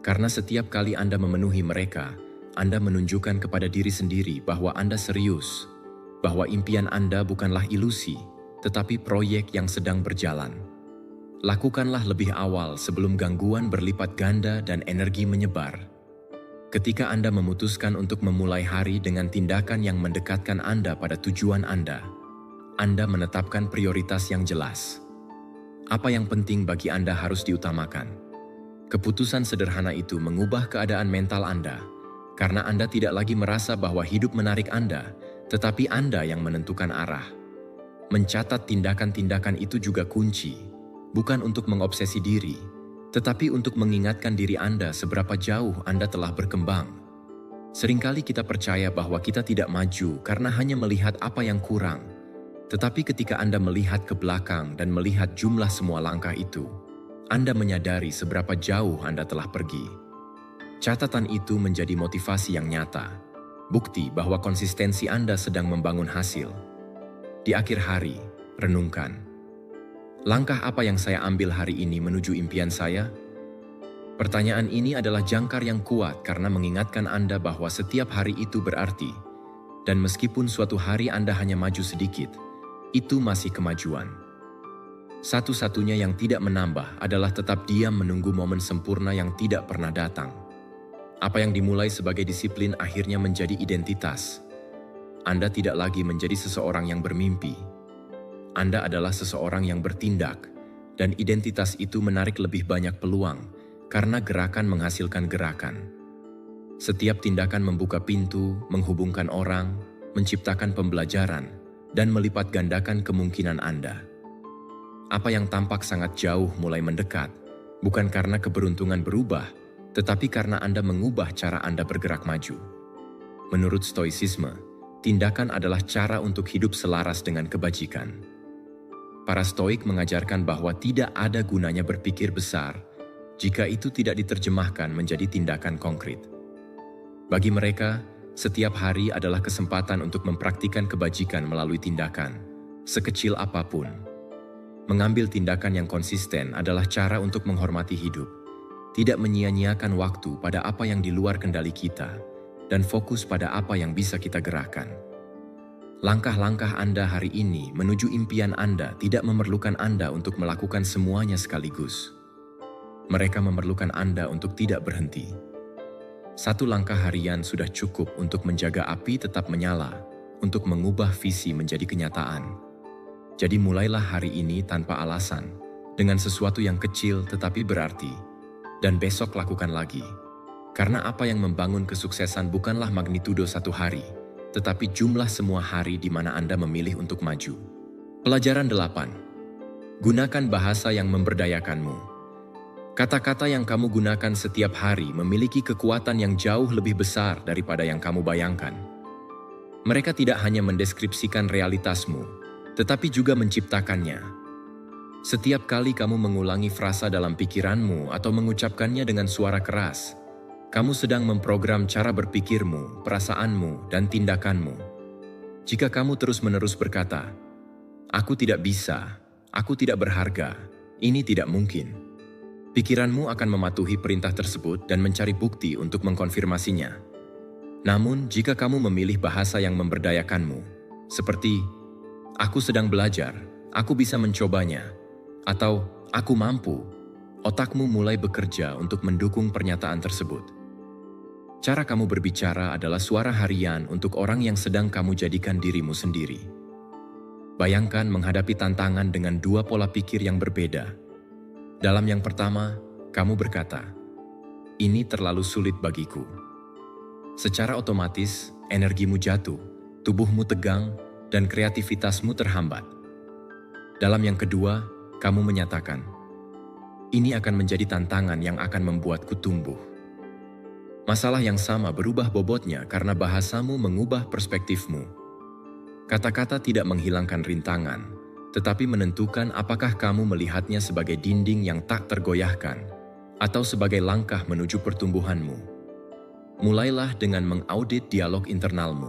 karena setiap kali Anda memenuhi mereka, Anda menunjukkan kepada diri sendiri bahwa Anda serius, bahwa impian Anda bukanlah ilusi, tetapi proyek yang sedang berjalan. Lakukanlah lebih awal sebelum gangguan berlipat ganda dan energi menyebar. Ketika Anda memutuskan untuk memulai hari dengan tindakan yang mendekatkan Anda pada tujuan Anda menetapkan prioritas yang jelas. Apa yang penting bagi Anda harus diutamakan. Keputusan sederhana itu mengubah keadaan mental Anda, karena Anda tidak lagi merasa bahwa hidup menarik Anda, tetapi Anda yang menentukan arah. Mencatat tindakan-tindakan itu juga kunci, bukan untuk mengobsesi diri, tetapi untuk mengingatkan diri Anda seberapa jauh Anda telah berkembang. Seringkali kita percaya bahwa kita tidak maju karena hanya melihat apa yang kurang, tetapi ketika Anda melihat ke belakang dan melihat jumlah semua langkah itu, Anda menyadari seberapa jauh Anda telah pergi. Catatan itu menjadi motivasi yang nyata, bukti bahwa konsistensi Anda sedang membangun hasil. Di akhir hari, renungkan. Langkah apa yang saya ambil hari ini menuju impian saya? Pertanyaan ini adalah jangkar yang kuat karena mengingatkan Anda bahwa setiap hari itu berarti, dan meskipun suatu hari Anda hanya maju sedikit, itu masih kemajuan. Satu-satunya yang tidak menambah adalah tetap diam menunggu momen sempurna yang tidak pernah datang. Apa yang dimulai sebagai disiplin akhirnya menjadi identitas. Anda tidak lagi menjadi seseorang yang bermimpi. Anda adalah seseorang yang bertindak, dan identitas itu menarik lebih banyak peluang karena gerakan menghasilkan gerakan. Setiap tindakan membuka pintu, menghubungkan orang, menciptakan pembelajaran, dan melipat gandakan kemungkinan Anda. Apa yang tampak sangat jauh mulai mendekat, bukan karena keberuntungan berubah, tetapi karena Anda mengubah cara Anda bergerak maju. Menurut Stoicisme, tindakan adalah cara untuk hidup selaras dengan kebajikan. Para Stoik mengajarkan bahwa tidak ada gunanya berpikir besar jika itu tidak diterjemahkan menjadi tindakan konkret. Bagi mereka, setiap hari adalah kesempatan untuk mempraktikkan kebajikan melalui tindakan, sekecil apapun. Mengambil tindakan yang konsisten adalah cara untuk menghormati hidup, tidak menyia-nyiakan waktu pada apa yang di luar kendali kita, dan fokus pada apa yang bisa kita gerakkan. Langkah-langkah Anda hari ini menuju impian Anda tidak memerlukan Anda untuk melakukan semuanya sekaligus. Mereka memerlukan Anda untuk tidak berhenti. 1 langkah harian sudah cukup untuk menjaga api tetap menyala, untuk mengubah visi menjadi kenyataan. Jadi mulailah hari ini tanpa alasan, dengan sesuatu yang kecil tetapi berarti, dan besok lakukan lagi. Karena apa yang membangun kesuksesan bukanlah magnitudo 1 hari, tetapi jumlah semua hari di mana Anda memilih untuk maju. Pelajaran 8. Gunakan bahasa yang memberdayakanmu. Kata-kata yang kamu gunakan setiap hari memiliki kekuatan yang jauh lebih besar daripada yang kamu bayangkan. Mereka tidak hanya mendeskripsikan realitasmu, tetapi juga menciptakannya. Setiap kali kamu mengulangi frasa dalam pikiranmu atau mengucapkannya dengan suara keras, kamu sedang memprogram cara berpikirmu, perasaanmu, dan tindakanmu. Jika kamu terus-menerus berkata, "Aku tidak bisa, aku tidak berharga, ini tidak mungkin," pikiranmu akan mematuhi perintah tersebut dan mencari bukti untuk mengkonfirmasinya. Namun, jika kamu memilih bahasa yang memberdayakanmu, seperti, "Aku sedang belajar, aku bisa mencobanya," atau "Aku mampu," otakmu mulai bekerja untuk mendukung pernyataan tersebut. Cara kamu berbicara adalah suara harian untuk orang yang sedang kamu jadikan dirimu sendiri. Bayangkan menghadapi tantangan dengan 2 pola pikir yang berbeda. Dalam yang pertama, kamu berkata, "Ini terlalu sulit bagiku." Secara otomatis, energimu jatuh, tubuhmu tegang, dan kreativitasmu terhambat. Dalam yang kedua, kamu menyatakan, "Ini akan menjadi tantangan yang akan membuatku tumbuh." Masalah yang sama berubah bobotnya karena bahasamu mengubah perspektifmu. Kata-kata tidak menghilangkan rintangan, tetapi menentukan apakah kamu melihatnya sebagai dinding yang tak tergoyahkan atau sebagai langkah menuju pertumbuhanmu. Mulailah dengan mengaudit dialog internalmu.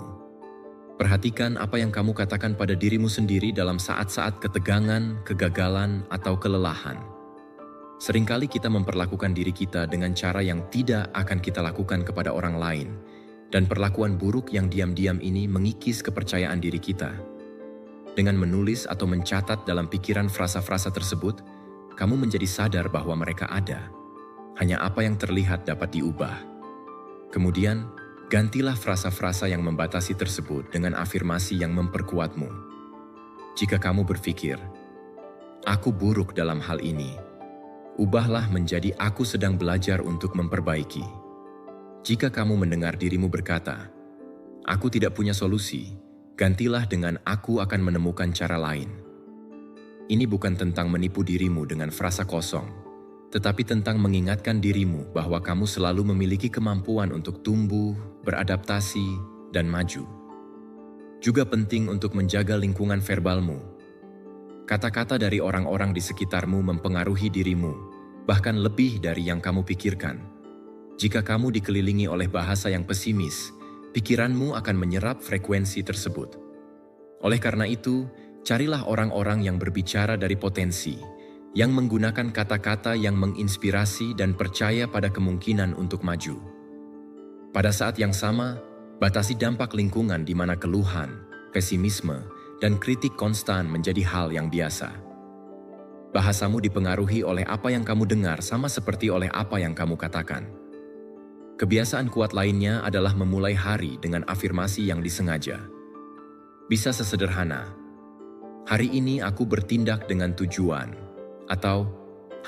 Perhatikan apa yang kamu katakan pada dirimu sendiri dalam saat-saat ketegangan, kegagalan, atau kelelahan. Seringkali kita memperlakukan diri kita dengan cara yang tidak akan kita lakukan kepada orang lain, dan perlakuan buruk yang diam-diam ini mengikis kepercayaan diri kita. Dengan menulis atau mencatat dalam pikiran frasa-frasa tersebut, kamu menjadi sadar bahwa mereka ada. Hanya apa yang terlihat dapat diubah. Kemudian, gantilah frasa-frasa yang membatasi tersebut dengan afirmasi yang memperkuatmu. Jika kamu berpikir, "Aku buruk dalam hal ini," ubahlah menjadi "Aku sedang belajar untuk memperbaiki." Jika kamu mendengar dirimu berkata, "Aku tidak punya solusi," gantilah dengan "Aku akan menemukan cara lain." Ini bukan tentang menipu dirimu dengan frasa kosong, tetapi tentang mengingatkan dirimu bahwa kamu selalu memiliki kemampuan untuk tumbuh, beradaptasi, dan maju. Juga penting untuk menjaga lingkungan verbalmu. Kata-kata dari orang-orang di sekitarmu mempengaruhi dirimu, bahkan lebih dari yang kamu pikirkan. Jika kamu dikelilingi oleh bahasa yang pesimis, pikiranmu akan menyerap frekuensi tersebut. Oleh karena itu, carilah orang-orang yang berbicara dari potensi, yang menggunakan kata-kata yang menginspirasi dan percaya pada kemungkinan untuk maju. Pada saat yang sama, batasi dampak lingkungan di mana keluhan, pesimisme, dan kritik konstan menjadi hal yang biasa. Bahasamu dipengaruhi oleh apa yang kamu dengar sama seperti oleh apa yang kamu katakan. Kebiasaan kuat lainnya adalah memulai hari dengan afirmasi yang disengaja. Bisa sesederhana, "Hari ini aku bertindak dengan tujuan," atau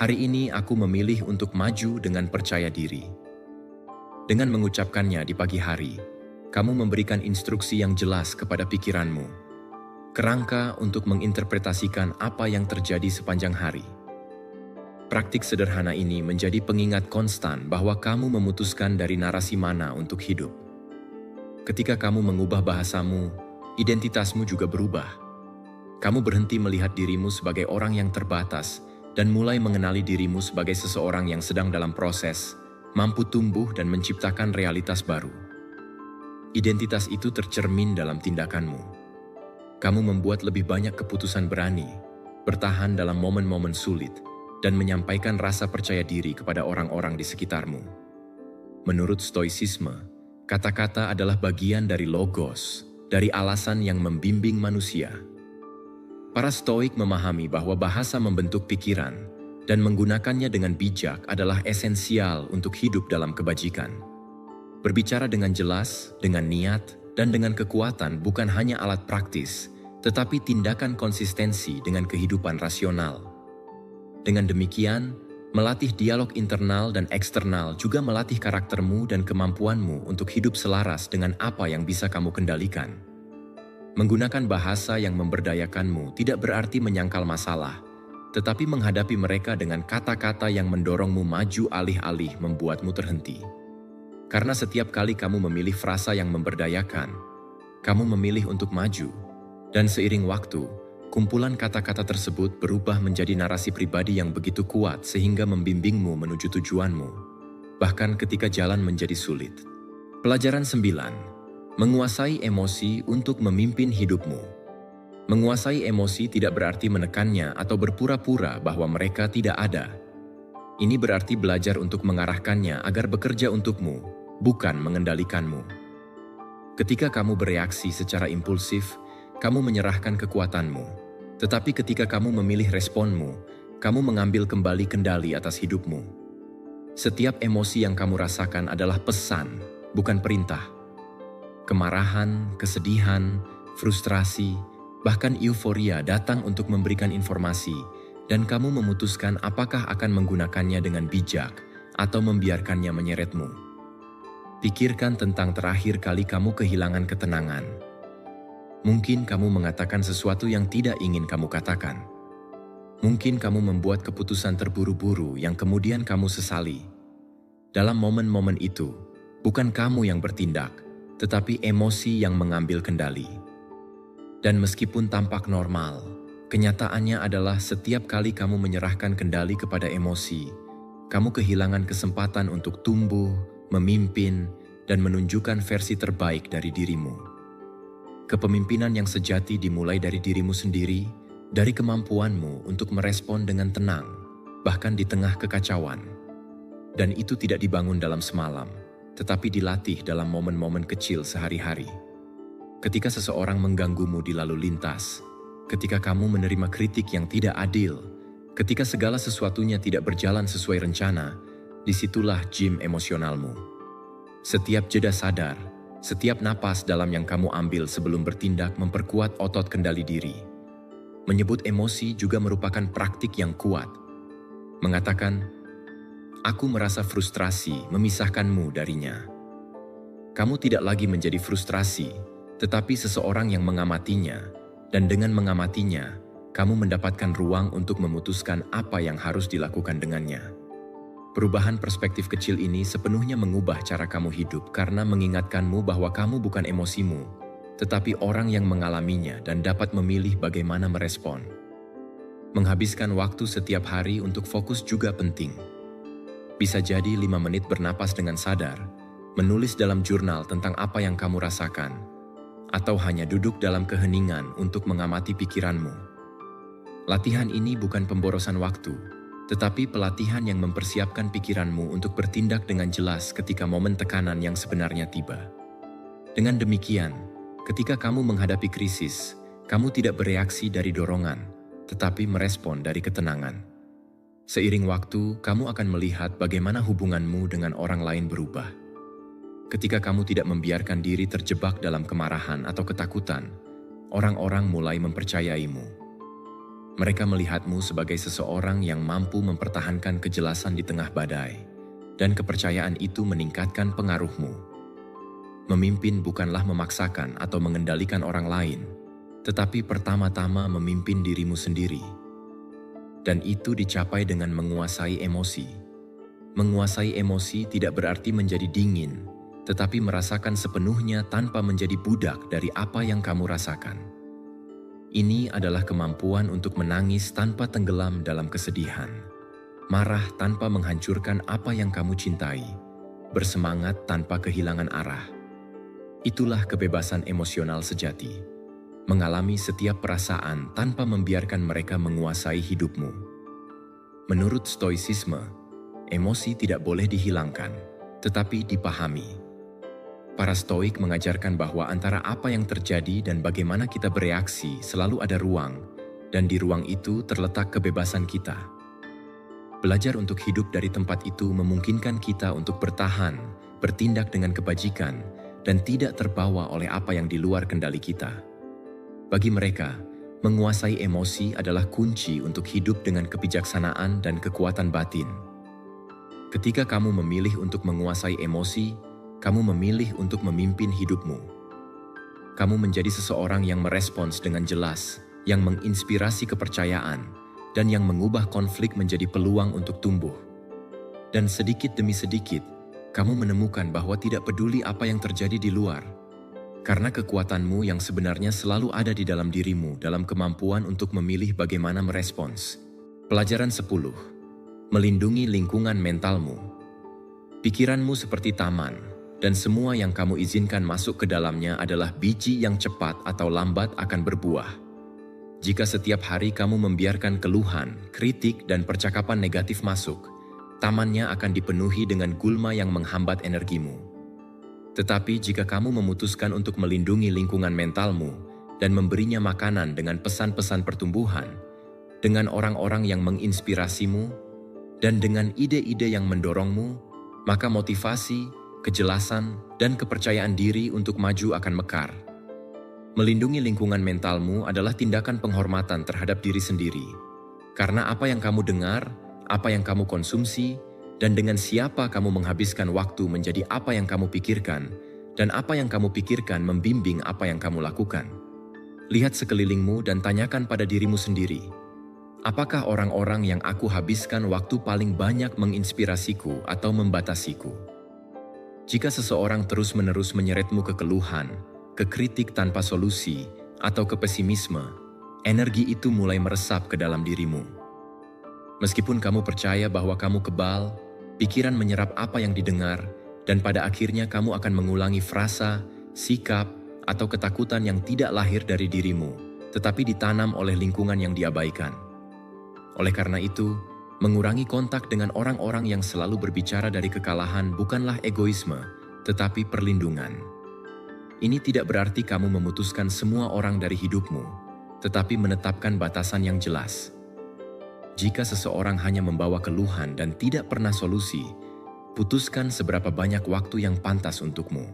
"Hari ini aku memilih untuk maju dengan percaya diri." Dengan mengucapkannya di pagi hari, kamu memberikan instruksi yang jelas kepada pikiranmu, kerangka untuk menginterpretasikan apa yang terjadi sepanjang hari. Praktik sederhana ini menjadi pengingat konstan bahwa kamu memutuskan dari narasi mana untuk hidup. Ketika kamu mengubah bahasamu, identitasmu juga berubah. Kamu berhenti melihat dirimu sebagai orang yang terbatas dan mulai mengenali dirimu sebagai seseorang yang sedang dalam proses, mampu tumbuh dan menciptakan realitas baru. Identitas itu tercermin dalam tindakanmu. Kamu membuat lebih banyak keputusan berani, bertahan dalam momen-momen sulit, dan menyampaikan rasa percaya diri kepada orang-orang di sekitarmu. Menurut Stoicisme, kata-kata adalah bagian dari logos, dari alasan yang membimbing manusia. Para Stoik memahami bahwa bahasa membentuk pikiran dan menggunakannya dengan bijak adalah esensial untuk hidup dalam kebajikan. Berbicara dengan jelas, dengan niat, dan dengan kekuatan bukan hanya alat praktis, tetapi tindakan konsistensi dengan kehidupan rasional. Dengan demikian, melatih dialog internal dan eksternal juga melatih karaktermu dan kemampuanmu untuk hidup selaras dengan apa yang bisa kamu kendalikan. Menggunakan bahasa yang memberdayakanmu tidak berarti menyangkal masalah, tetapi menghadapi mereka dengan kata-kata yang mendorongmu maju alih-alih membuatmu terhenti. Karena setiap kali kamu memilih frasa yang memberdayakan, kamu memilih untuk maju, dan seiring waktu, kumpulan kata-kata tersebut berubah menjadi narasi pribadi yang begitu kuat sehingga membimbingmu menuju tujuanmu, bahkan ketika jalan menjadi sulit. Pelajaran 9. Menguasai emosi untuk memimpin hidupmu. Menguasai emosi tidak berarti menekannya atau berpura-pura bahwa mereka tidak ada. Ini berarti belajar untuk mengarahkannya agar bekerja untukmu, bukan mengendalikanmu. Ketika kamu bereaksi secara impulsif, kamu menyerahkan kekuatanmu. Tetapi ketika kamu memilih responmu, kamu mengambil kembali kendali atas hidupmu. Setiap emosi yang kamu rasakan adalah pesan, bukan perintah. Kemarahan, kesedihan, frustrasi, bahkan euforia datang untuk memberikan informasi, dan kamu memutuskan apakah akan menggunakannya dengan bijak atau membiarkannya menyeretmu. Pikirkan tentang terakhir kali kamu kehilangan ketenangan. Mungkin kamu mengatakan sesuatu yang tidak ingin kamu katakan. Mungkin kamu membuat keputusan terburu-buru yang kemudian kamu sesali. Dalam momen-momen itu, bukan kamu yang bertindak, tetapi emosi yang mengambil kendali. Dan meskipun tampak normal, Kenyataannya adalah setiap kali kamu menyerahkan kendali kepada emosi, kamu kehilangan kesempatan untuk tumbuh, memimpin, dan menunjukkan versi terbaik dari dirimu. Kepemimpinan yang sejati dimulai dari dirimu sendiri, dari kemampuanmu untuk merespon dengan tenang, bahkan di tengah kekacauan. Dan itu tidak dibangun dalam semalam, tetapi dilatih dalam momen-momen kecil sehari-hari. Ketika seseorang mengganggumu di lalu lintas, ketika kamu menerima kritik yang tidak adil, ketika segala sesuatunya tidak berjalan sesuai rencana, disitulah gym emosionalmu. Setiap jeda sadar, setiap napas dalam yang kamu ambil sebelum bertindak memperkuat otot kendali diri. Menyebut emosi juga merupakan praktik yang kuat. Mengatakan, "Aku merasa frustrasi memisahkanmu darinya." Kamu tidak lagi menjadi frustrasi, tetapi seseorang yang mengamatinya, dan dengan mengamatinya, kamu mendapatkan ruang untuk memutuskan apa yang harus dilakukan dengannya. Perubahan perspektif kecil ini sepenuhnya mengubah cara kamu hidup karena mengingatkanmu bahwa kamu bukan emosimu, tetapi orang yang mengalaminya dan dapat memilih bagaimana merespon. Menghabiskan waktu setiap hari untuk fokus juga penting. Bisa jadi 5 menit bernapas dengan sadar, menulis dalam jurnal tentang apa yang kamu rasakan, atau hanya duduk dalam keheningan untuk mengamati pikiranmu. Latihan ini bukan pemborosan waktu, tetapi pelatihan yang mempersiapkan pikiranmu untuk bertindak dengan jelas ketika momen tekanan yang sebenarnya tiba. Dengan demikian, ketika kamu menghadapi krisis, kamu tidak bereaksi dari dorongan, tetapi merespon dari ketenangan. Seiring waktu, kamu akan melihat bagaimana hubunganmu dengan orang lain berubah. Ketika kamu tidak membiarkan diri terjebak dalam kemarahan atau ketakutan, orang-orang mulai mempercayaimu. Mereka melihatmu sebagai seseorang yang mampu mempertahankan kejelasan di tengah badai, dan kepercayaan itu meningkatkan pengaruhmu. Memimpin bukanlah memaksakan atau mengendalikan orang lain, tetapi pertama-tama memimpin dirimu sendiri. Dan itu dicapai dengan menguasai emosi. Menguasai emosi tidak berarti menjadi dingin, tetapi merasakan sepenuhnya tanpa menjadi budak dari apa yang kamu rasakan. Ini adalah kemampuan untuk menangis tanpa tenggelam dalam kesedihan, marah tanpa menghancurkan apa yang kamu cintai, bersemangat tanpa kehilangan arah. Itulah kebebasan emosional sejati, mengalami setiap perasaan tanpa membiarkan mereka menguasai hidupmu. Menurut Stoicisme, emosi tidak boleh dihilangkan, tetapi dipahami. Para Stoik mengajarkan bahwa antara apa yang terjadi dan bagaimana kita bereaksi selalu ada ruang, dan di ruang itu terletak kebebasan kita. Belajar untuk hidup dari tempat itu memungkinkan kita untuk bertahan, bertindak dengan kebajikan, dan tidak terbawa oleh apa yang di luar kendali kita. Bagi mereka, menguasai emosi adalah kunci untuk hidup dengan kebijaksanaan dan kekuatan batin. Ketika kamu memilih untuk menguasai emosi, kamu memilih untuk memimpin hidupmu. Kamu menjadi seseorang yang merespons dengan jelas, yang menginspirasi kepercayaan, dan yang mengubah konflik menjadi peluang untuk tumbuh. Dan sedikit demi sedikit, kamu menemukan bahwa tidak peduli apa yang terjadi di luar, karena kekuatanmu yang sebenarnya selalu ada di dalam dirimu dalam kemampuan untuk memilih bagaimana merespons. Pelajaran 10. Melindungi lingkungan mentalmu. Pikiranmu seperti taman, dan semua yang kamu izinkan masuk ke dalamnya adalah biji yang cepat atau lambat akan berbuah. Jika setiap hari kamu membiarkan keluhan, kritik, dan percakapan negatif masuk, tamannya akan dipenuhi dengan gulma yang menghambat energimu. Tetapi jika kamu memutuskan untuk melindungi lingkungan mentalmu dan memberinya makanan dengan pesan-pesan pertumbuhan, dengan orang-orang yang menginspirasimu, dan dengan ide-ide yang mendorongmu, maka motivasi, kejelasan, dan kepercayaan diri untuk maju akan mekar. Melindungi lingkungan mentalmu adalah tindakan penghormatan terhadap diri sendiri. Karena apa yang kamu dengar, apa yang kamu konsumsi, dan dengan siapa kamu menghabiskan waktu menjadi apa yang kamu pikirkan, dan apa yang kamu pikirkan membimbing apa yang kamu lakukan. Lihat sekelilingmu dan tanyakan pada dirimu sendiri, apakah orang-orang yang aku habiskan waktu paling banyak menginspirasiku atau membatasiku? Jika seseorang terus-menerus menyeretmu ke keluhan, ke kritik tanpa solusi, atau ke pesimisme, Energi itu mulai meresap ke dalam dirimu. Meskipun kamu percaya bahwa kamu kebal, pikiran menyerap apa yang didengar, dan pada akhirnya kamu akan mengulangi frasa, sikap, atau ketakutan yang tidak lahir dari dirimu, tetapi ditanam oleh lingkungan yang diabaikan. Oleh karena itu, mengurangi kontak dengan orang-orang yang selalu berbicara dari kekalahan bukanlah egoisme, tetapi perlindungan. Ini tidak berarti kamu memutuskan semua orang dari hidupmu, tetapi menetapkan batasan yang jelas. Jika seseorang hanya membawa keluhan dan tidak pernah solusi, putuskan seberapa banyak waktu yang pantas untukmu.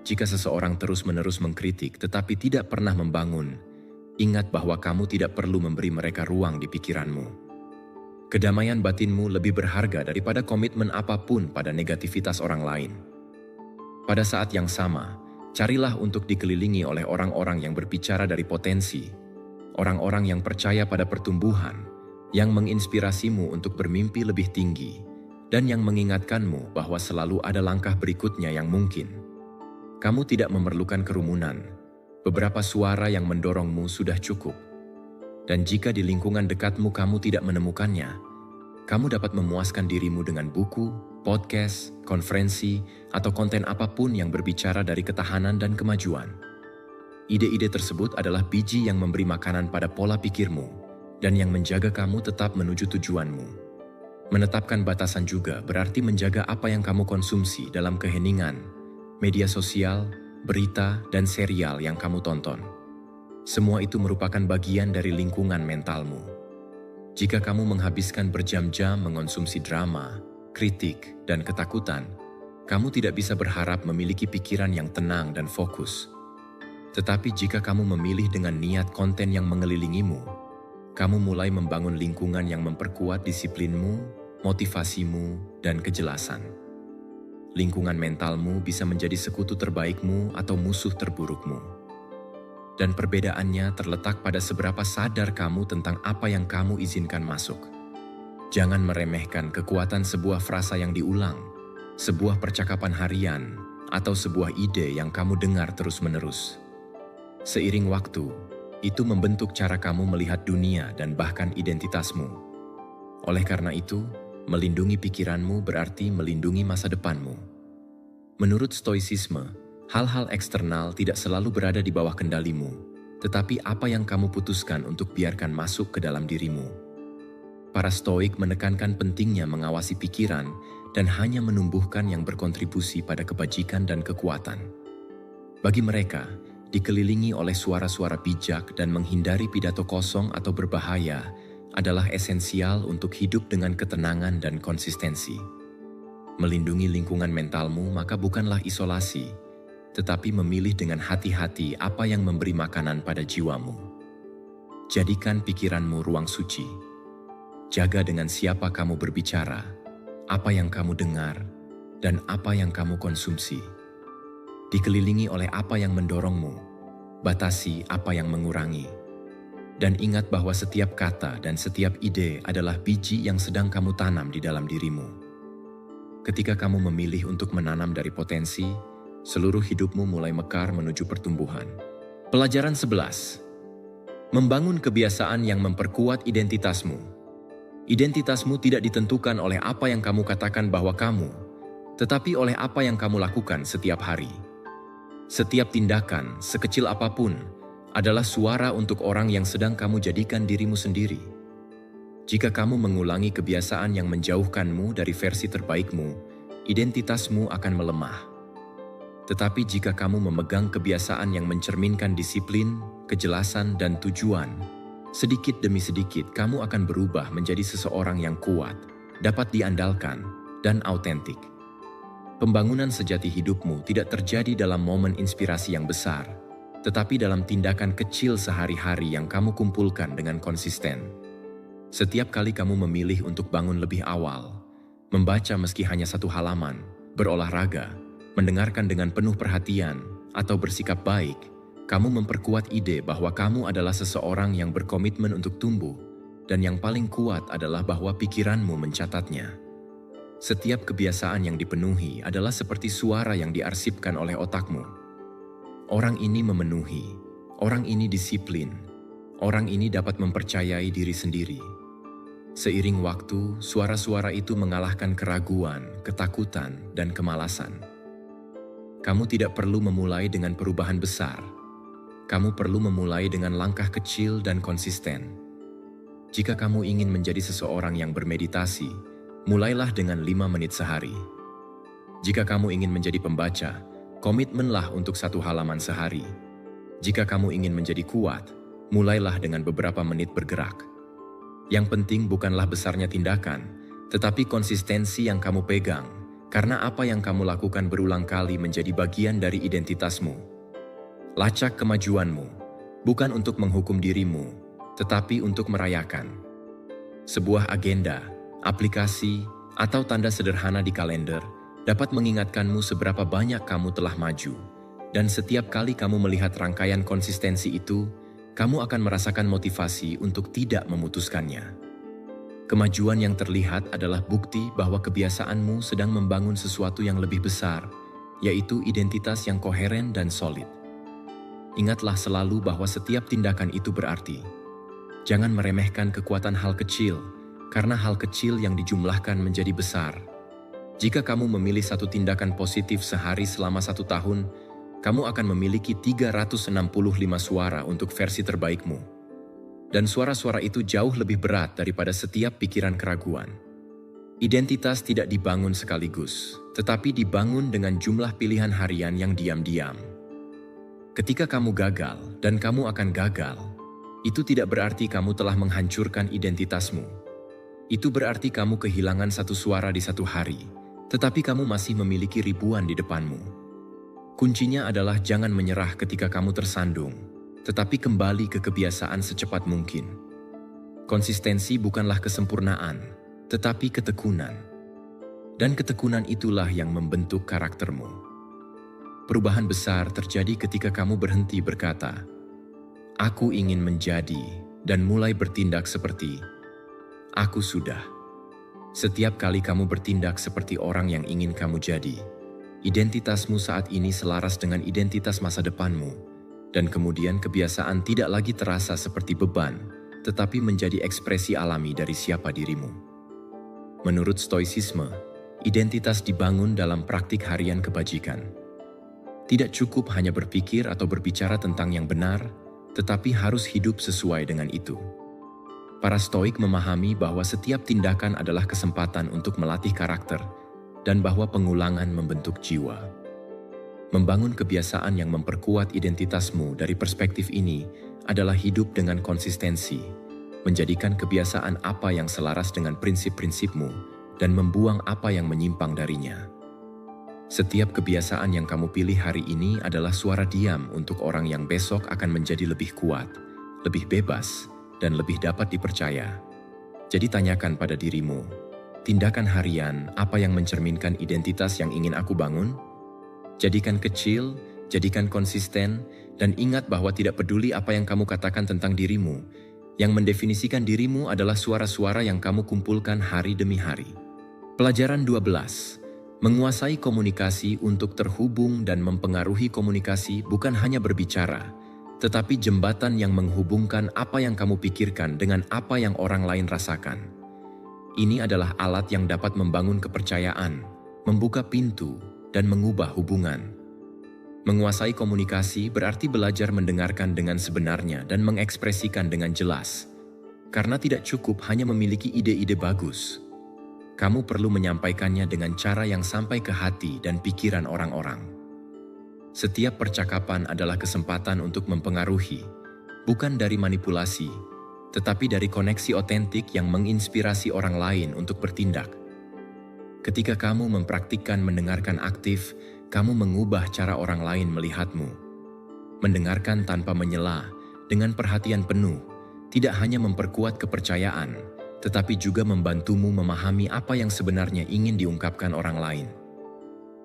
Jika seseorang terus-menerus mengkritik tetapi tidak pernah membangun, ingat bahwa kamu tidak perlu memberi mereka ruang di pikiranmu. Kedamaian batinmu lebih berharga daripada komitmen apapun pada negativitas orang lain. Pada saat yang sama, carilah untuk dikelilingi oleh orang-orang yang berbicara dari potensi, orang-orang yang percaya pada pertumbuhan, yang menginspirasimu untuk bermimpi lebih tinggi, dan yang mengingatkanmu bahwa selalu ada langkah berikutnya yang mungkin. Kamu tidak memerlukan kerumunan, beberapa suara yang mendorongmu sudah cukup. Dan jika di lingkungan dekatmu kamu tidak menemukannya, kamu dapat memuaskan dirimu dengan buku, podcast, konferensi, atau konten apapun yang berbicara dari ketahanan dan kemajuan. Ide-ide tersebut adalah biji yang memberi makanan pada pola pikirmu dan yang menjaga kamu tetap menuju tujuanmu. Menetapkan batasan juga berarti menjaga apa yang kamu konsumsi dalam keheningan, media sosial, berita, dan serial yang kamu tonton. Semua itu merupakan bagian dari lingkungan mentalmu. Jika kamu menghabiskan berjam-jam mengonsumsi drama, kritik, dan ketakutan, kamu tidak bisa berharap memiliki pikiran yang tenang dan fokus. Tetapi jika kamu memilih dengan niat konten yang mengelilingimu, kamu mulai membangun lingkungan yang memperkuat disiplinmu, motivasimu, dan kejelasan. Lingkungan mentalmu bisa menjadi sekutu terbaikmu atau musuh terburukmu. Dan perbedaannya terletak pada seberapa sadar kamu tentang apa yang kamu izinkan masuk. Jangan meremehkan kekuatan sebuah frasa yang diulang, sebuah percakapan harian, atau sebuah ide yang kamu dengar terus-menerus. Seiring waktu, itu membentuk cara kamu melihat dunia dan bahkan identitasmu. Oleh karena itu, melindungi pikiranmu berarti melindungi masa depanmu. Menurut Stoicisme, hal-hal eksternal tidak selalu berada di bawah kendalimu, tetapi apa yang kamu putuskan untuk biarkan masuk ke dalam dirimu. Para Stoik menekankan pentingnya mengawasi pikiran dan hanya menumbuhkan yang berkontribusi pada kebajikan dan kekuatan. Bagi mereka, dikelilingi oleh suara-suara bijak dan menghindari pidato kosong atau berbahaya adalah esensial untuk hidup dengan ketenangan dan konsistensi. Melindungi lingkungan mentalmu maka bukanlah isolasi, tetapi memilih dengan hati-hati apa yang memberi makanan pada jiwamu. Jadikan pikiranmu ruang suci. Jaga dengan siapa kamu berbicara, apa yang kamu dengar, dan apa yang kamu konsumsi. Dikelilingi oleh apa yang mendorongmu, batasi apa yang mengurangi. Dan ingat bahwa setiap kata dan setiap ide adalah biji yang sedang kamu tanam di dalam dirimu. Ketika kamu memilih untuk menanam dari potensi, seluruh hidupmu mulai mekar menuju pertumbuhan. Pelajaran 11. Membangun kebiasaan yang memperkuat identitasmu. Identitasmu tidak ditentukan oleh apa yang kamu katakan bahwa kamu, tetapi oleh apa yang kamu lakukan setiap hari. Setiap tindakan, sekecil apapun, adalah suara untuk orang yang sedang kamu jadikan dirimu sendiri. Jika kamu mengulangi kebiasaan yang menjauhkanmu dari versi terbaikmu, identitasmu akan melemah. Tetapi jika kamu memegang kebiasaan yang mencerminkan disiplin, kejelasan, dan tujuan, sedikit demi sedikit kamu akan berubah menjadi seseorang yang kuat, dapat diandalkan, dan autentik. Pembangunan sejati hidupmu tidak terjadi dalam momen inspirasi yang besar, tetapi dalam tindakan kecil sehari-hari yang kamu kumpulkan dengan konsisten. Setiap kali kamu memilih untuk bangun lebih awal, membaca meski hanya 1 halaman, berolahraga, mendengarkan dengan penuh perhatian, atau bersikap baik, kamu memperkuat ide bahwa kamu adalah seseorang yang berkomitmen untuk tumbuh, dan yang paling kuat adalah bahwa pikiranmu mencatatnya. Setiap kebiasaan yang dipenuhi adalah seperti suara yang diarsipkan oleh otakmu. Orang ini memenuhi, orang ini disiplin, orang ini dapat mempercayai diri sendiri. Seiring waktu, suara-suara itu mengalahkan keraguan, ketakutan, dan kemalasan. Kamu tidak perlu memulai dengan perubahan besar. Kamu perlu memulai dengan langkah kecil dan konsisten. Jika kamu ingin menjadi seseorang yang bermeditasi, mulailah dengan 5 menit sehari. Jika kamu ingin menjadi pembaca, komitmenlah untuk 1 halaman sehari. Jika kamu ingin menjadi kuat, mulailah dengan beberapa menit bergerak. Yang penting bukanlah besarnya tindakan, tetapi konsistensi yang kamu pegang, karena apa yang kamu lakukan berulang kali menjadi bagian dari identitasmu. Lacak kemajuanmu, bukan untuk menghukum dirimu, tetapi untuk merayakan. Sebuah agenda, aplikasi, atau tanda sederhana di kalender dapat mengingatkanmu seberapa banyak kamu telah maju, dan setiap kali kamu melihat rangkaian konsistensi itu, kamu akan merasakan motivasi untuk tidak memutuskannya. Kemajuan yang terlihat adalah bukti bahwa kebiasaanmu sedang membangun sesuatu yang lebih besar, yaitu identitas yang koheren dan solid. Ingatlah selalu bahwa setiap tindakan itu berarti. Jangan meremehkan kekuatan hal kecil, karena hal kecil yang dijumlahkan menjadi besar. Jika kamu memilih 1 tindakan positif sehari selama 1 tahun, kamu akan memiliki 365 suara untuk versi terbaikmu. Dan suara-suara itu jauh lebih berat daripada setiap pikiran keraguan. Identitas tidak dibangun sekaligus, tetapi dibangun dengan jumlah pilihan harian yang diam-diam. Ketika kamu gagal, dan kamu akan gagal, itu tidak berarti kamu telah menghancurkan identitasmu. Itu berarti kamu kehilangan 1 suara di 1 hari, tetapi kamu masih memiliki ribuan di depanmu. Kuncinya adalah jangan menyerah ketika kamu tersandung, tetapi kembali ke kebiasaan secepat mungkin. Konsistensi bukanlah kesempurnaan, tetapi ketekunan. Dan ketekunan itulah yang membentuk karaktermu. Perubahan besar terjadi ketika kamu berhenti berkata, "Aku ingin menjadi," dan mulai bertindak seperti, "Aku sudah." Setiap kali kamu bertindak seperti orang yang ingin kamu jadi, identitasmu saat ini selaras dengan identitas masa depanmu, dan kemudian kebiasaan tidak lagi terasa seperti beban, tetapi menjadi ekspresi alami dari siapa dirimu. Menurut Stoicisme, identitas dibangun dalam praktik harian kebajikan. Tidak cukup hanya berpikir atau berbicara tentang yang benar, tetapi harus hidup sesuai dengan itu. Para Stoik memahami bahwa setiap tindakan adalah kesempatan untuk melatih karakter, dan bahwa pengulangan membentuk jiwa. Membangun kebiasaan yang memperkuat identitasmu dari perspektif ini adalah hidup dengan konsistensi, menjadikan kebiasaan apa yang selaras dengan prinsip-prinsipmu, dan membuang apa yang menyimpang darinya. Setiap kebiasaan yang kamu pilih hari ini adalah suara diam untuk orang yang besok akan menjadi lebih kuat, lebih bebas, dan lebih dapat dipercaya. Jadi tanyakan pada dirimu, tindakan harian apa yang mencerminkan identitas yang ingin aku bangun? Jadikan kecil, jadikan konsisten, dan ingat bahwa tidak peduli apa yang kamu katakan tentang dirimu, yang mendefinisikan dirimu adalah suara-suara yang kamu kumpulkan hari demi hari. Pelajaran 12. Menguasai komunikasi. Untuk terhubung dan mempengaruhi komunikasi bukan hanya berbicara, tetapi jembatan yang menghubungkan apa yang kamu pikirkan dengan apa yang orang lain rasakan. Ini adalah alat yang dapat membangun kepercayaan, membuka pintu, dan mengubah hubungan. Menguasai komunikasi berarti belajar mendengarkan dengan sebenarnya dan mengekspresikan dengan jelas. Karena tidak cukup hanya memiliki ide-ide bagus. Kamu perlu menyampaikannya dengan cara yang sampai ke hati dan pikiran orang-orang. Setiap percakapan adalah kesempatan untuk mempengaruhi, bukan dari manipulasi, tetapi dari koneksi otentik yang menginspirasi orang lain untuk bertindak. Ketika kamu mempraktikkan mendengarkan aktif, kamu mengubah cara orang lain melihatmu. Mendengarkan tanpa menyela, dengan perhatian penuh, tidak hanya memperkuat kepercayaan, tetapi juga membantumu memahami apa yang sebenarnya ingin diungkapkan orang lain.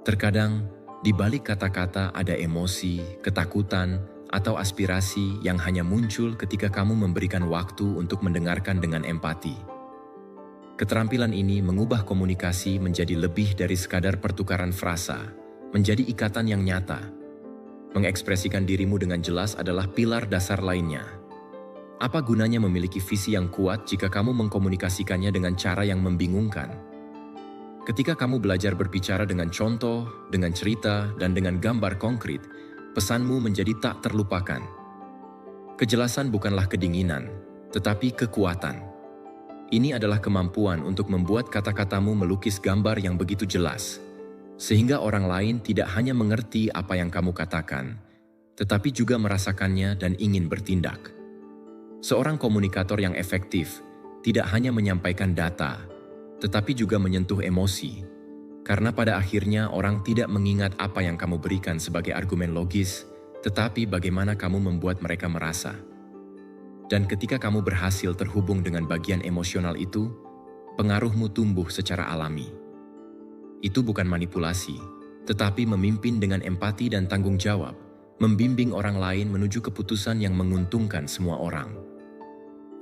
Terkadang, di balik kata-kata ada emosi, ketakutan, atau aspirasi yang hanya muncul ketika kamu memberikan waktu untuk mendengarkan dengan empati. Keterampilan ini mengubah komunikasi menjadi lebih dari sekadar pertukaran frasa, menjadi ikatan yang nyata. Mengekspresikan dirimu dengan jelas adalah pilar dasar lainnya. Apa gunanya memiliki visi yang kuat jika kamu mengkomunikasikannya dengan cara yang membingungkan? Ketika kamu belajar berbicara dengan contoh, dengan cerita, dan dengan gambar konkret, pesanmu menjadi tak terlupakan. Kejelasan bukanlah kedinginan, tetapi kekuatan. Ini adalah kemampuan untuk membuat kata-katamu melukis gambar yang begitu jelas, sehingga orang lain tidak hanya mengerti apa yang kamu katakan, tetapi juga merasakannya dan ingin bertindak. Seorang komunikator yang efektif tidak hanya menyampaikan data, tetapi juga menyentuh emosi, karena pada akhirnya orang tidak mengingat apa yang kamu berikan sebagai argumen logis, tetapi bagaimana kamu membuat mereka merasa. Dan ketika kamu berhasil terhubung dengan bagian emosional itu, pengaruhmu tumbuh secara alami. Itu bukan manipulasi, tetapi memimpin dengan empati dan tanggung jawab, membimbing orang lain menuju keputusan yang menguntungkan semua orang.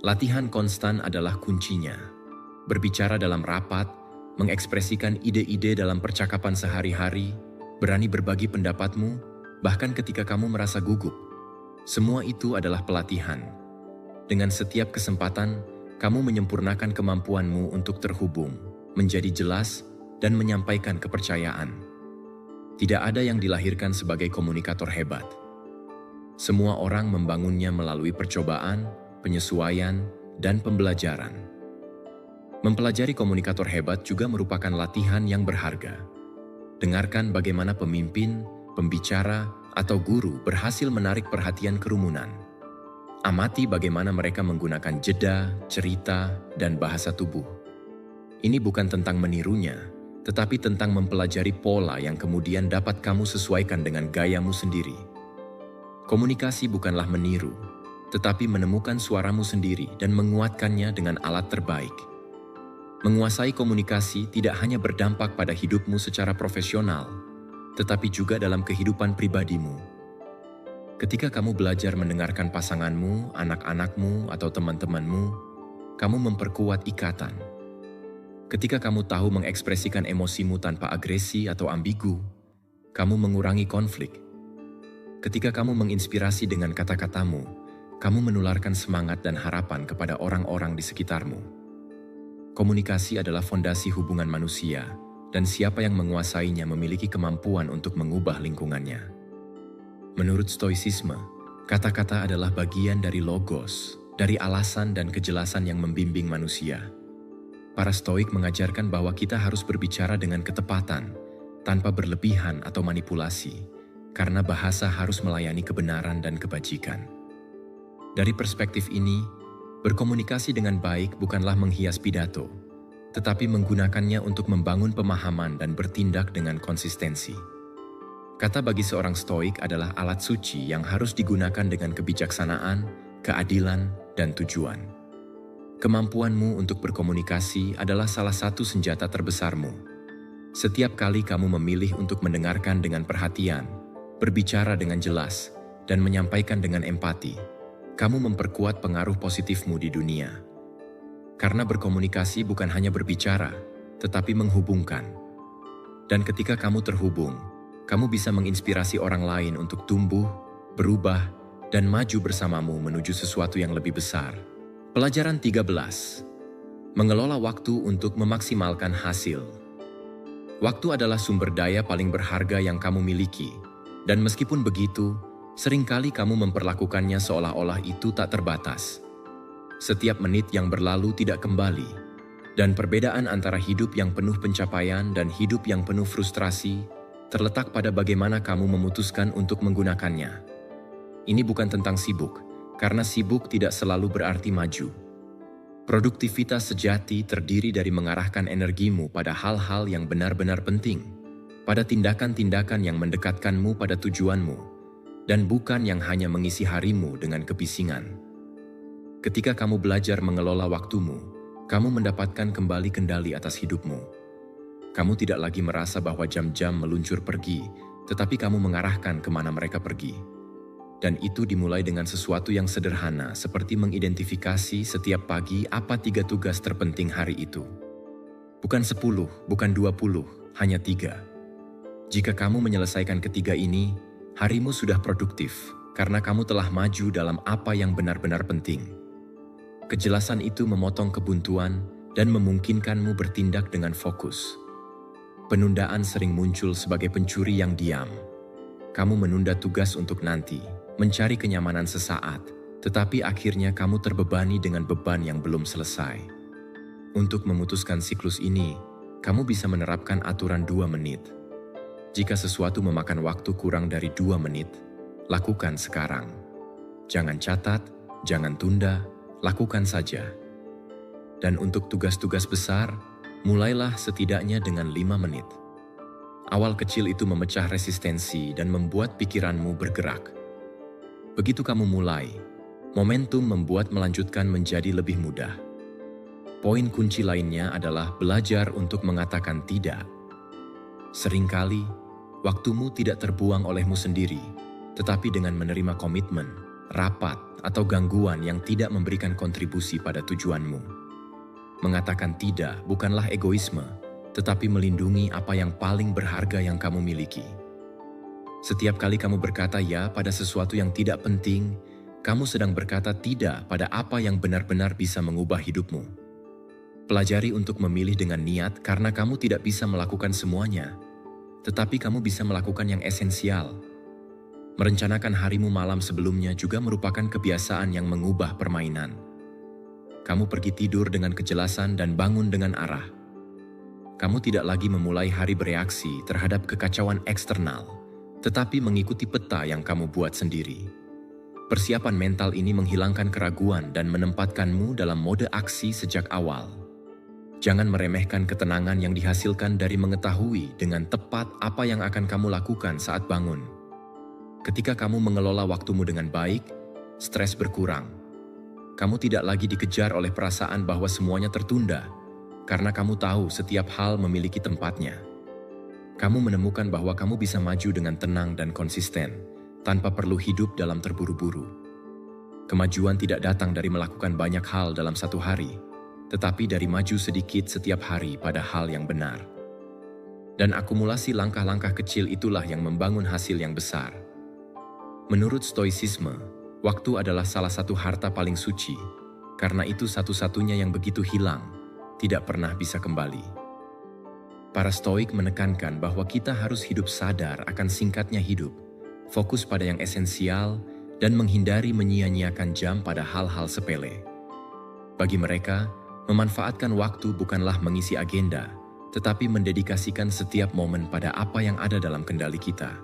Latihan konstan adalah kuncinya. Berbicara dalam rapat, mengekspresikan ide-ide dalam percakapan sehari-hari, berani berbagi pendapatmu, bahkan ketika kamu merasa gugup. Semua itu adalah pelatihan. Dengan setiap kesempatan, kamu menyempurnakan kemampuanmu untuk terhubung, menjadi jelas, dan menyampaikan kepercayaan. Tidak ada yang dilahirkan sebagai komunikator hebat. Semua orang membangunnya melalui percobaan, penyesuaian, dan pembelajaran. Mempelajari komunikator hebat juga merupakan latihan yang berharga. Dengarkan bagaimana pemimpin, pembicara, atau guru berhasil menarik perhatian kerumunan. Amati bagaimana mereka menggunakan jeda, cerita, dan bahasa tubuh. Ini bukan tentang menirunya, tetapi tentang mempelajari pola yang kemudian dapat kamu sesuaikan dengan gayamu sendiri. Komunikasi bukanlah meniru, tetapi menemukan suaramu sendiri dan menguatkannya dengan alat terbaik. Menguasai komunikasi tidak hanya berdampak pada hidupmu secara profesional, tetapi juga dalam kehidupan pribadimu. Ketika kamu belajar mendengarkan pasanganmu, anak-anakmu, atau teman-temanmu, kamu memperkuat ikatan. Ketika kamu tahu mengekspresikan emosimu tanpa agresi atau ambigu, kamu mengurangi konflik. Ketika kamu menginspirasi dengan kata-katamu, kamu menularkan semangat dan harapan kepada orang-orang di sekitarmu. Komunikasi adalah fondasi hubungan manusia, dan siapa yang menguasainya memiliki kemampuan untuk mengubah lingkungannya. Menurut Stoicisme, kata-kata adalah bagian dari logos, dari alasan dan kejelasan yang membimbing manusia. Para Stoik mengajarkan bahwa kita harus berbicara dengan ketepatan, tanpa berlebihan atau manipulasi, karena bahasa harus melayani kebenaran dan kebajikan. Dari perspektif ini, berkomunikasi dengan baik bukanlah menghias pidato, tetapi menggunakannya untuk membangun pemahaman dan bertindak dengan konsistensi. Kata bagi seorang Stoik adalah alat suci yang harus digunakan dengan kebijaksanaan, keadilan, dan tujuan. Kemampuanmu untuk berkomunikasi adalah salah satu senjata terbesarmu. Setiap kali kamu memilih untuk mendengarkan dengan perhatian, berbicara dengan jelas, dan menyampaikan dengan empati, kamu memperkuat pengaruh positifmu di dunia. Karena berkomunikasi bukan hanya berbicara, tetapi menghubungkan. Dan ketika kamu terhubung, kamu bisa menginspirasi orang lain untuk tumbuh, berubah, dan maju bersamamu menuju sesuatu yang lebih besar. Pelajaran 13. Mengelola waktu untuk memaksimalkan hasil. Waktu adalah sumber daya paling berharga yang kamu miliki, dan meskipun begitu, seringkali kamu memperlakukannya seolah-olah itu tak terbatas. Setiap menit yang berlalu tidak kembali, dan perbedaan antara hidup yang penuh pencapaian dan hidup yang penuh frustrasi terletak pada bagaimana kamu memutuskan untuk menggunakannya. Ini bukan tentang sibuk, karena sibuk tidak selalu berarti maju. Produktivitas sejati terdiri dari mengarahkan energimu pada hal-hal yang benar-benar penting, pada tindakan-tindakan yang mendekatkanmu pada tujuanmu, dan bukan yang hanya mengisi harimu dengan kebisingan. Ketika kamu belajar mengelola waktumu, kamu mendapatkan kembali kendali atas hidupmu. Kamu tidak lagi merasa bahwa jam-jam meluncur pergi, tetapi kamu mengarahkan kemana mereka pergi. Dan itu dimulai dengan sesuatu yang sederhana, seperti mengidentifikasi setiap pagi apa 3 tugas terpenting hari itu. Bukan 10, bukan 20, hanya 3. Jika kamu menyelesaikan ketiga ini, harimu sudah produktif, karena kamu telah maju dalam apa yang benar-benar penting. Kejelasan itu memotong kebuntuan dan memungkinkanmu bertindak dengan fokus. Penundaan sering muncul sebagai pencuri yang diam. Kamu menunda tugas untuk nanti, mencari kenyamanan sesaat, tetapi akhirnya kamu terbebani dengan beban yang belum selesai. Untuk memutuskan siklus ini, kamu bisa menerapkan aturan 2 menit. Jika sesuatu memakan waktu kurang dari 2 menit, lakukan sekarang. Jangan catat, jangan tunda, lakukan saja. Dan untuk tugas-tugas besar, mulailah setidaknya dengan 5 menit. Awal kecil itu memecah resistensi dan membuat pikiranmu bergerak. Begitu kamu mulai, momentum membuat melanjutkan menjadi lebih mudah. Poin kunci lainnya adalah belajar untuk mengatakan tidak. Seringkali, waktumu tidak terbuang olehmu sendiri, tetapi dengan menerima komitmen, rapat, atau gangguan yang tidak memberikan kontribusi pada tujuanmu. Mengatakan tidak bukanlah egoisme, tetapi melindungi apa yang paling berharga yang kamu miliki. Setiap kali kamu berkata ya pada sesuatu yang tidak penting, kamu sedang berkata tidak pada apa yang benar-benar bisa mengubah hidupmu. Pelajari untuk memilih dengan niat karena kamu tidak bisa melakukan semuanya, tetapi kamu bisa melakukan yang esensial. Merencanakan harimu malam sebelumnya juga merupakan kebiasaan yang mengubah permainan. Kamu pergi tidur dengan kejelasan dan bangun dengan arah. Kamu tidak lagi memulai hari bereaksi terhadap kekacauan eksternal, tetapi mengikuti peta yang kamu buat sendiri. Persiapan mental ini menghilangkan keraguan dan menempatkanmu dalam mode aksi sejak awal. Jangan meremehkan ketenangan yang dihasilkan dari mengetahui dengan tepat apa yang akan kamu lakukan saat bangun. Ketika kamu mengelola waktumu dengan baik, stres berkurang. Kamu tidak lagi dikejar oleh perasaan bahwa semuanya tertunda, karena kamu tahu setiap hal memiliki tempatnya. Kamu menemukan bahwa kamu bisa maju dengan tenang dan konsisten, tanpa perlu hidup dalam terburu-buru. Kemajuan tidak datang dari melakukan banyak hal dalam satu hari, tetapi dari maju sedikit setiap hari pada hal yang benar. Dan akumulasi langkah-langkah kecil itulah yang membangun hasil yang besar. Menurut Stoicisme, waktu adalah salah satu harta paling suci, karena itu satu-satunya yang begitu hilang, tidak pernah bisa kembali. Para Stoik menekankan bahwa kita harus hidup sadar akan singkatnya hidup, fokus pada yang esensial, dan menghindari menyia-nyiakan jam pada hal-hal sepele. Bagi mereka, memanfaatkan waktu bukanlah mengisi agenda, tetapi mendedikasikan setiap momen pada apa yang ada dalam kendali kita.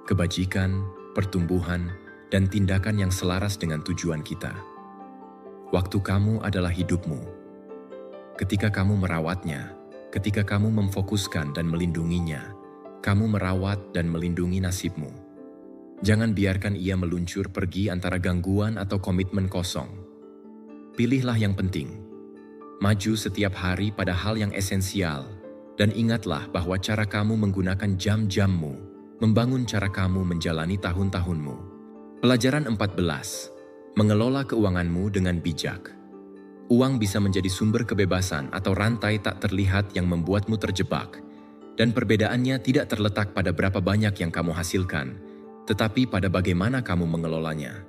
Kebajikan, pertumbuhan, dan tindakan yang selaras dengan tujuan kita. Waktu kamu adalah hidupmu. Ketika kamu merawatnya, ketika kamu memfokuskan dan melindunginya, kamu merawat dan melindungi nasibmu. Jangan biarkan ia meluncur pergi antara gangguan atau komitmen kosong. Pilihlah yang penting. Maju setiap hari pada hal yang esensial, dan ingatlah bahwa cara kamu menggunakan jam-jammu membangun cara kamu menjalani tahun-tahunmu. Pelajaran 14. Mengelola keuanganmu dengan bijak. Uang bisa menjadi sumber kebebasan atau rantai tak terlihat yang membuatmu terjebak, dan perbedaannya tidak terletak pada berapa banyak yang kamu hasilkan, tetapi pada bagaimana kamu mengelolanya.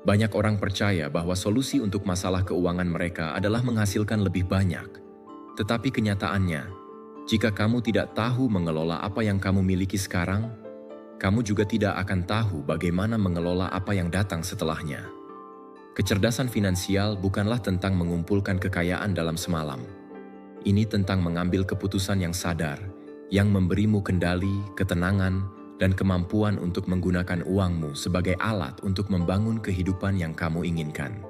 Banyak orang percaya bahwa solusi untuk masalah keuangan mereka adalah menghasilkan lebih banyak, tetapi kenyataannya, jika kamu tidak tahu mengelola apa yang kamu miliki sekarang, kamu juga tidak akan tahu bagaimana mengelola apa yang datang setelahnya. Kecerdasan finansial bukanlah tentang mengumpulkan kekayaan dalam semalam. Ini tentang mengambil keputusan yang sadar, yang memberimu kendali, ketenangan, dan kemampuan untuk menggunakan uangmu sebagai alat untuk membangun kehidupan yang kamu inginkan.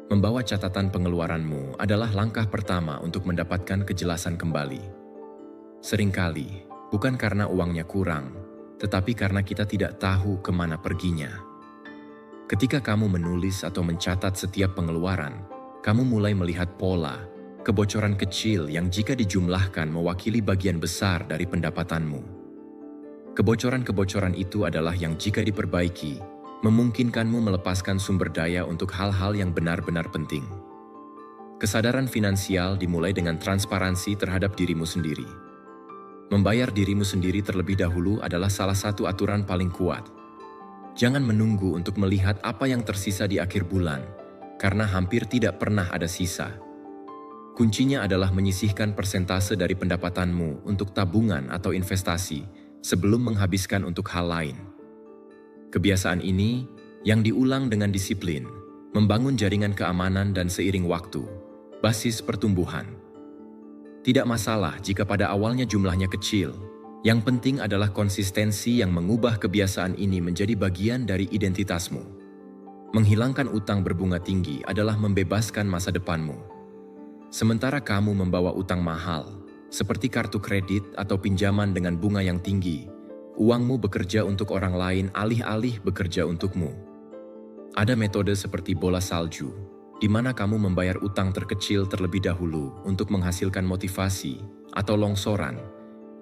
Membawa catatan pengeluaranmu adalah langkah pertama untuk mendapatkan kejelasan kembali. Seringkali, bukan karena uangnya kurang, tetapi karena kita tidak tahu kemana perginya. Ketika kamu menulis atau mencatat setiap pengeluaran, kamu mulai melihat pola, kebocoran kecil yang jika dijumlahkan mewakili bagian besar dari pendapatanmu. Kebocoran-kebocoran itu adalah yang jika diperbaiki, memungkinkanmu melepaskan sumber daya untuk hal-hal yang benar-benar penting. Kesadaran finansial dimulai dengan transparansi terhadap dirimu sendiri. Membayar dirimu sendiri terlebih dahulu adalah salah satu aturan paling kuat. Jangan menunggu untuk melihat apa yang tersisa di akhir bulan, karena hampir tidak pernah ada sisa. Kuncinya adalah menyisihkan persentase dari pendapatanmu untuk tabungan atau investasi sebelum menghabiskan untuk hal lain. Kebiasaan ini yang diulang dengan disiplin, membangun jaringan keamanan dan seiring waktu, basis pertumbuhan. Tidak masalah jika pada awalnya jumlahnya kecil, yang penting adalah konsistensi yang mengubah kebiasaan ini menjadi bagian dari identitasmu. Menghilangkan utang berbunga tinggi adalah membebaskan masa depanmu. Sementara kamu membawa utang mahal, seperti kartu kredit atau pinjaman dengan bunga yang tinggi, uangmu bekerja untuk orang lain alih-alih bekerja untukmu. Ada metode seperti bola salju, di mana kamu membayar utang terkecil terlebih dahulu untuk menghasilkan motivasi, atau longsoran,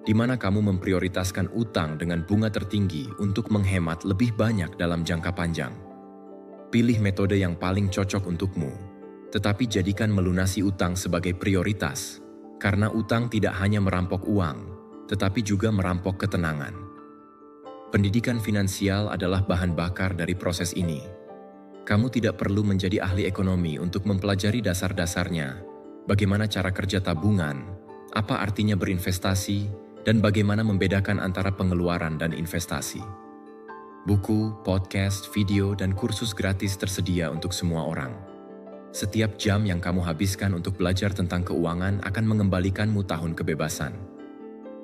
di mana kamu memprioritaskan utang dengan bunga tertinggi untuk menghemat lebih banyak dalam jangka panjang. Pilih metode yang paling cocok untukmu, tetapi jadikan melunasi utang sebagai prioritas, karena utang tidak hanya merampok uang, tetapi juga merampok ketenangan. Pendidikan finansial adalah bahan bakar dari proses ini. Kamu tidak perlu menjadi ahli ekonomi untuk mempelajari dasar-dasarnya, bagaimana cara kerja tabungan, apa artinya berinvestasi, dan bagaimana membedakan antara pengeluaran dan investasi. Buku, podcast, video, dan kursus gratis tersedia untuk semua orang. Setiap jam yang kamu habiskan untuk belajar tentang keuangan akan mengembalikanmu tahun kebebasan.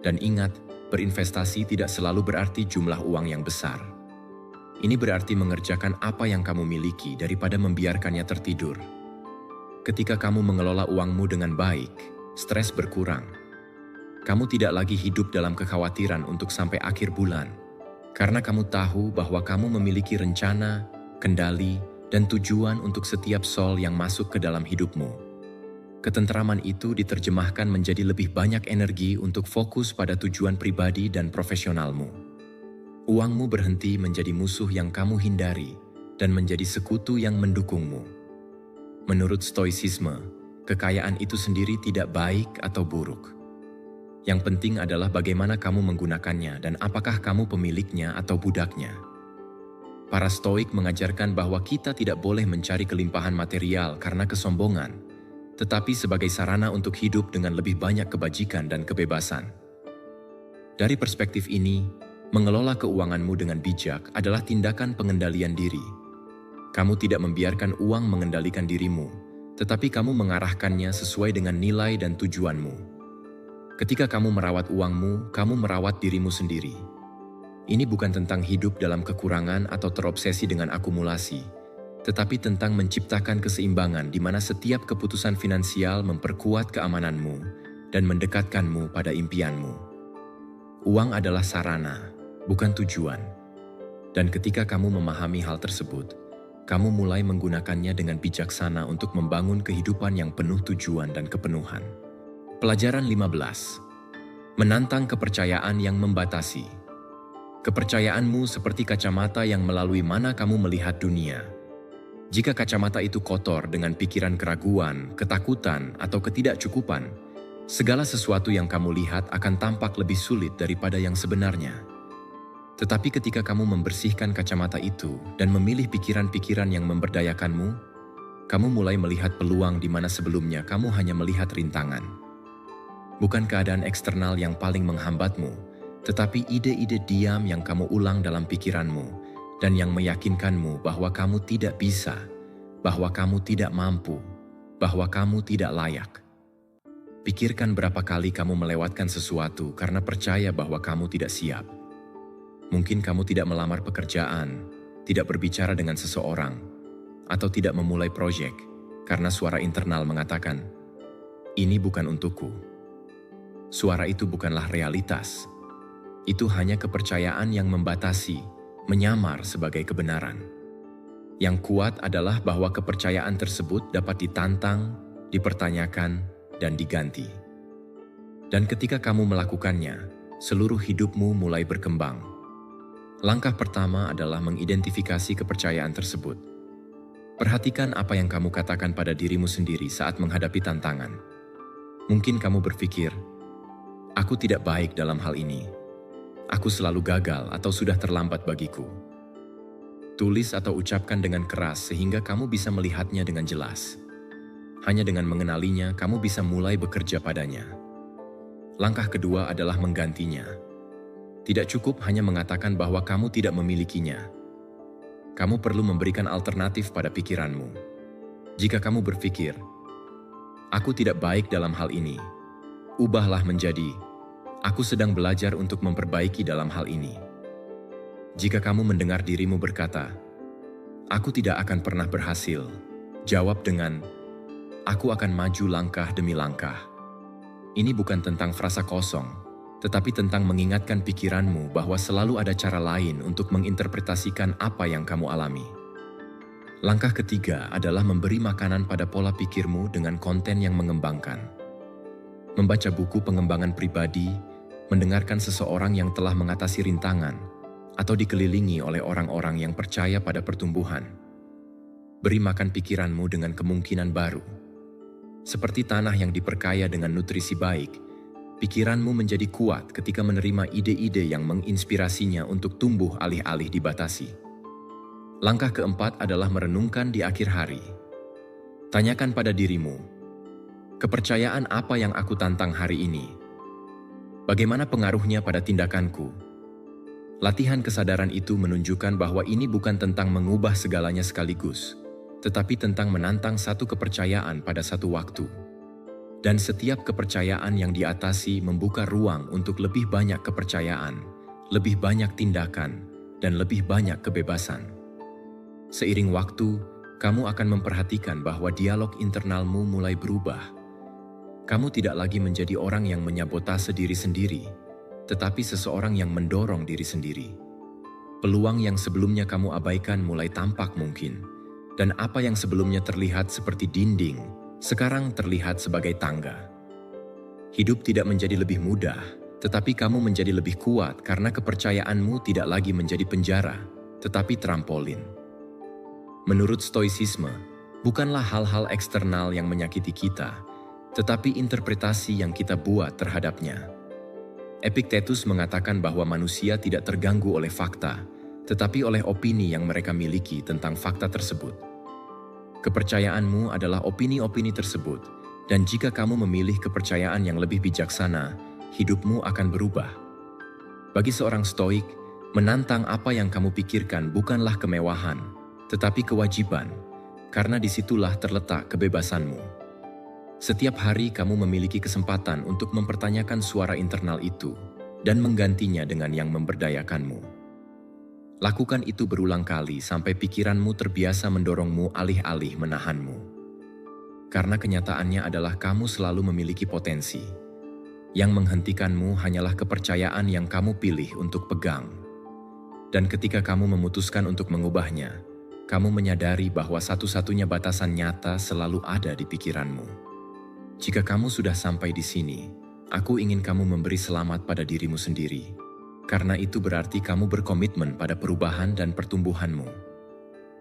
Dan ingat, berinvestasi tidak selalu berarti jumlah uang yang besar. Ini berarti mengerjakan apa yang kamu miliki daripada membiarkannya tertidur. Ketika kamu mengelola uangmu dengan baik, stres berkurang. Kamu tidak lagi hidup dalam kekhawatiran untuk sampai akhir bulan, karena kamu tahu bahwa kamu memiliki rencana, kendali, dan tujuan untuk setiap sol yang masuk ke dalam hidupmu. Ketentraman itu diterjemahkan menjadi lebih banyak energi untuk fokus pada tujuan pribadi dan profesionalmu. Uangmu berhenti menjadi musuh yang kamu hindari dan menjadi sekutu yang mendukungmu. Menurut Stoicisme, kekayaan itu sendiri tidak baik atau buruk. Yang penting adalah bagaimana kamu menggunakannya dan apakah kamu pemiliknya atau budaknya. Para Stoik mengajarkan bahwa kita tidak boleh mencari kelimpahan material karena kesombongan, tetapi sebagai sarana untuk hidup dengan lebih banyak kebajikan dan kebebasan. Dari perspektif ini, mengelola keuanganmu dengan bijak adalah tindakan pengendalian diri. Kamu tidak membiarkan uang mengendalikan dirimu, tetapi kamu mengarahkannya sesuai dengan nilai dan tujuanmu. Ketika kamu merawat uangmu, kamu merawat dirimu sendiri. Ini bukan tentang hidup dalam kekurangan atau terobsesi dengan akumulasi, tetapi tentang menciptakan keseimbangan di mana setiap keputusan finansial memperkuat keamananmu dan mendekatkanmu pada impianmu. Uang adalah sarana, bukan tujuan. Dan ketika kamu memahami hal tersebut, kamu mulai menggunakannya dengan bijaksana untuk membangun kehidupan yang penuh tujuan dan kepenuhan. Pelajaran 15. Menantang kepercayaan yang membatasi. Kepercayaanmu seperti kacamata yang melalui mana kamu melihat dunia. Jika kacamata itu kotor dengan pikiran keraguan, ketakutan, atau ketidakcukupan, segala sesuatu yang kamu lihat akan tampak lebih sulit daripada yang sebenarnya. Tetapi ketika kamu membersihkan kacamata itu dan memilih pikiran-pikiran yang memberdayakanmu, kamu mulai melihat peluang di mana sebelumnya kamu hanya melihat rintangan. Bukan keadaan eksternal yang paling menghambatmu, tetapi ide-ide diam yang kamu ulang dalam pikiranmu dan yang meyakinkanmu bahwa kamu tidak bisa, bahwa kamu tidak mampu, bahwa kamu tidak layak. Pikirkan berapa kali kamu melewatkan sesuatu karena percaya bahwa kamu tidak siap. Mungkin kamu tidak melamar pekerjaan, tidak berbicara dengan seseorang, atau tidak memulai proyek karena suara internal mengatakan, "Ini bukan untukku." Suara itu bukanlah realitas. Itu hanya kepercayaan yang membatasi, menyamar sebagai kebenaran. Yang kuat adalah bahwa kepercayaan tersebut dapat ditantang, dipertanyakan, dan diganti. Dan ketika kamu melakukannya, seluruh hidupmu mulai berkembang. Langkah pertama adalah mengidentifikasi kepercayaan tersebut. Perhatikan apa yang kamu katakan pada dirimu sendiri saat menghadapi tantangan. Mungkin kamu berpikir, "Aku tidak baik dalam hal ini. Aku selalu gagal atau sudah terlambat bagiku." Tulis atau ucapkan dengan keras sehingga kamu bisa melihatnya dengan jelas. Hanya dengan mengenalinya, kamu bisa mulai bekerja padanya. Langkah kedua adalah menggantinya. Tidak cukup hanya mengatakan bahwa kamu tidak memilikinya. Kamu perlu memberikan alternatif pada pikiranmu. Jika kamu berpikir, "Aku tidak baik dalam hal ini," ubahlah menjadi, "Aku sedang belajar untuk memperbaiki dalam hal ini." Jika kamu mendengar dirimu berkata, "Aku tidak akan pernah berhasil," jawab dengan, "Aku akan maju langkah demi langkah." Ini bukan tentang frasa kosong, tetapi tentang mengingatkan pikiranmu bahwa selalu ada cara lain untuk menginterpretasikan apa yang kamu alami. Langkah ketiga adalah memberi makanan pada pola pikirmu dengan konten yang mengembangkan. Membaca buku pengembangan pribadi, mendengarkan seseorang yang telah mengatasi rintangan, atau dikelilingi oleh orang-orang yang percaya pada pertumbuhan. Beri makan pikiranmu dengan kemungkinan baru. Seperti tanah yang diperkaya dengan nutrisi baik, pikiranmu menjadi kuat ketika menerima ide-ide yang menginspirasinya untuk tumbuh alih-alih dibatasi. Langkah keempat adalah merenungkan di akhir hari. Tanyakan pada dirimu, kepercayaan apa yang aku tantang hari ini? Bagaimana pengaruhnya pada tindakanku? Latihan kesadaran itu menunjukkan bahwa ini bukan tentang mengubah segalanya sekaligus, tetapi tentang menantang satu kepercayaan pada satu waktu. Dan setiap kepercayaan yang diatasi membuka ruang untuk lebih banyak kepercayaan, lebih banyak tindakan, dan lebih banyak kebebasan. Seiring waktu, kamu akan memperhatikan bahwa dialog internalmu mulai berubah. Kamu tidak lagi menjadi orang yang menyabotase diri sendiri, tetapi seseorang yang mendorong diri sendiri. Peluang yang sebelumnya kamu abaikan mulai tampak mungkin, dan apa yang sebelumnya terlihat seperti dinding, sekarang terlihat sebagai tangga. Hidup tidak menjadi lebih mudah, tetapi kamu menjadi lebih kuat karena kepercayaanmu tidak lagi menjadi penjara, tetapi trampolin. Menurut Stoicisme, bukanlah hal-hal eksternal yang menyakiti kita, tetapi interpretasi yang kita buat terhadapnya. Epictetus mengatakan bahwa manusia tidak terganggu oleh fakta, tetapi oleh opini yang mereka miliki tentang fakta tersebut. Kepercayaanmu adalah opini-opini tersebut, dan jika kamu memilih kepercayaan yang lebih bijaksana, hidupmu akan berubah. Bagi seorang Stoik, menantang apa yang kamu pikirkan bukanlah kemewahan, tetapi kewajiban, karena disitulah terletak kebebasanmu. Setiap hari kamu memiliki kesempatan untuk mempertanyakan suara internal itu dan menggantinya dengan yang memberdayakanmu. Lakukan itu berulang kali sampai pikiranmu terbiasa mendorongmu alih-alih menahanmu. Karena kenyataannya adalah kamu selalu memiliki potensi. Yang menghentikanmu hanyalah kepercayaan yang kamu pilih untuk pegang. Dan ketika kamu memutuskan untuk mengubahnya, kamu menyadari bahwa satu-satunya batasan nyata selalu ada di pikiranmu. Jika kamu sudah sampai di sini, aku ingin kamu memberi selamat pada dirimu sendiri. Karena itu berarti kamu berkomitmen pada perubahan dan pertumbuhanmu.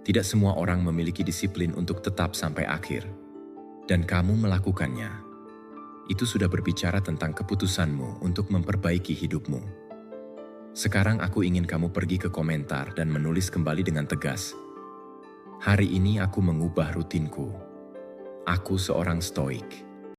Tidak semua orang memiliki disiplin untuk tetap sampai akhir. Dan kamu melakukannya. Itu sudah berbicara tentang keputusanmu untuk memperbaiki hidupmu. Sekarang aku ingin kamu pergi ke komentar dan menulis kembali dengan tegas. Hari ini aku mengubah rutinku. Aku seorang Stoik.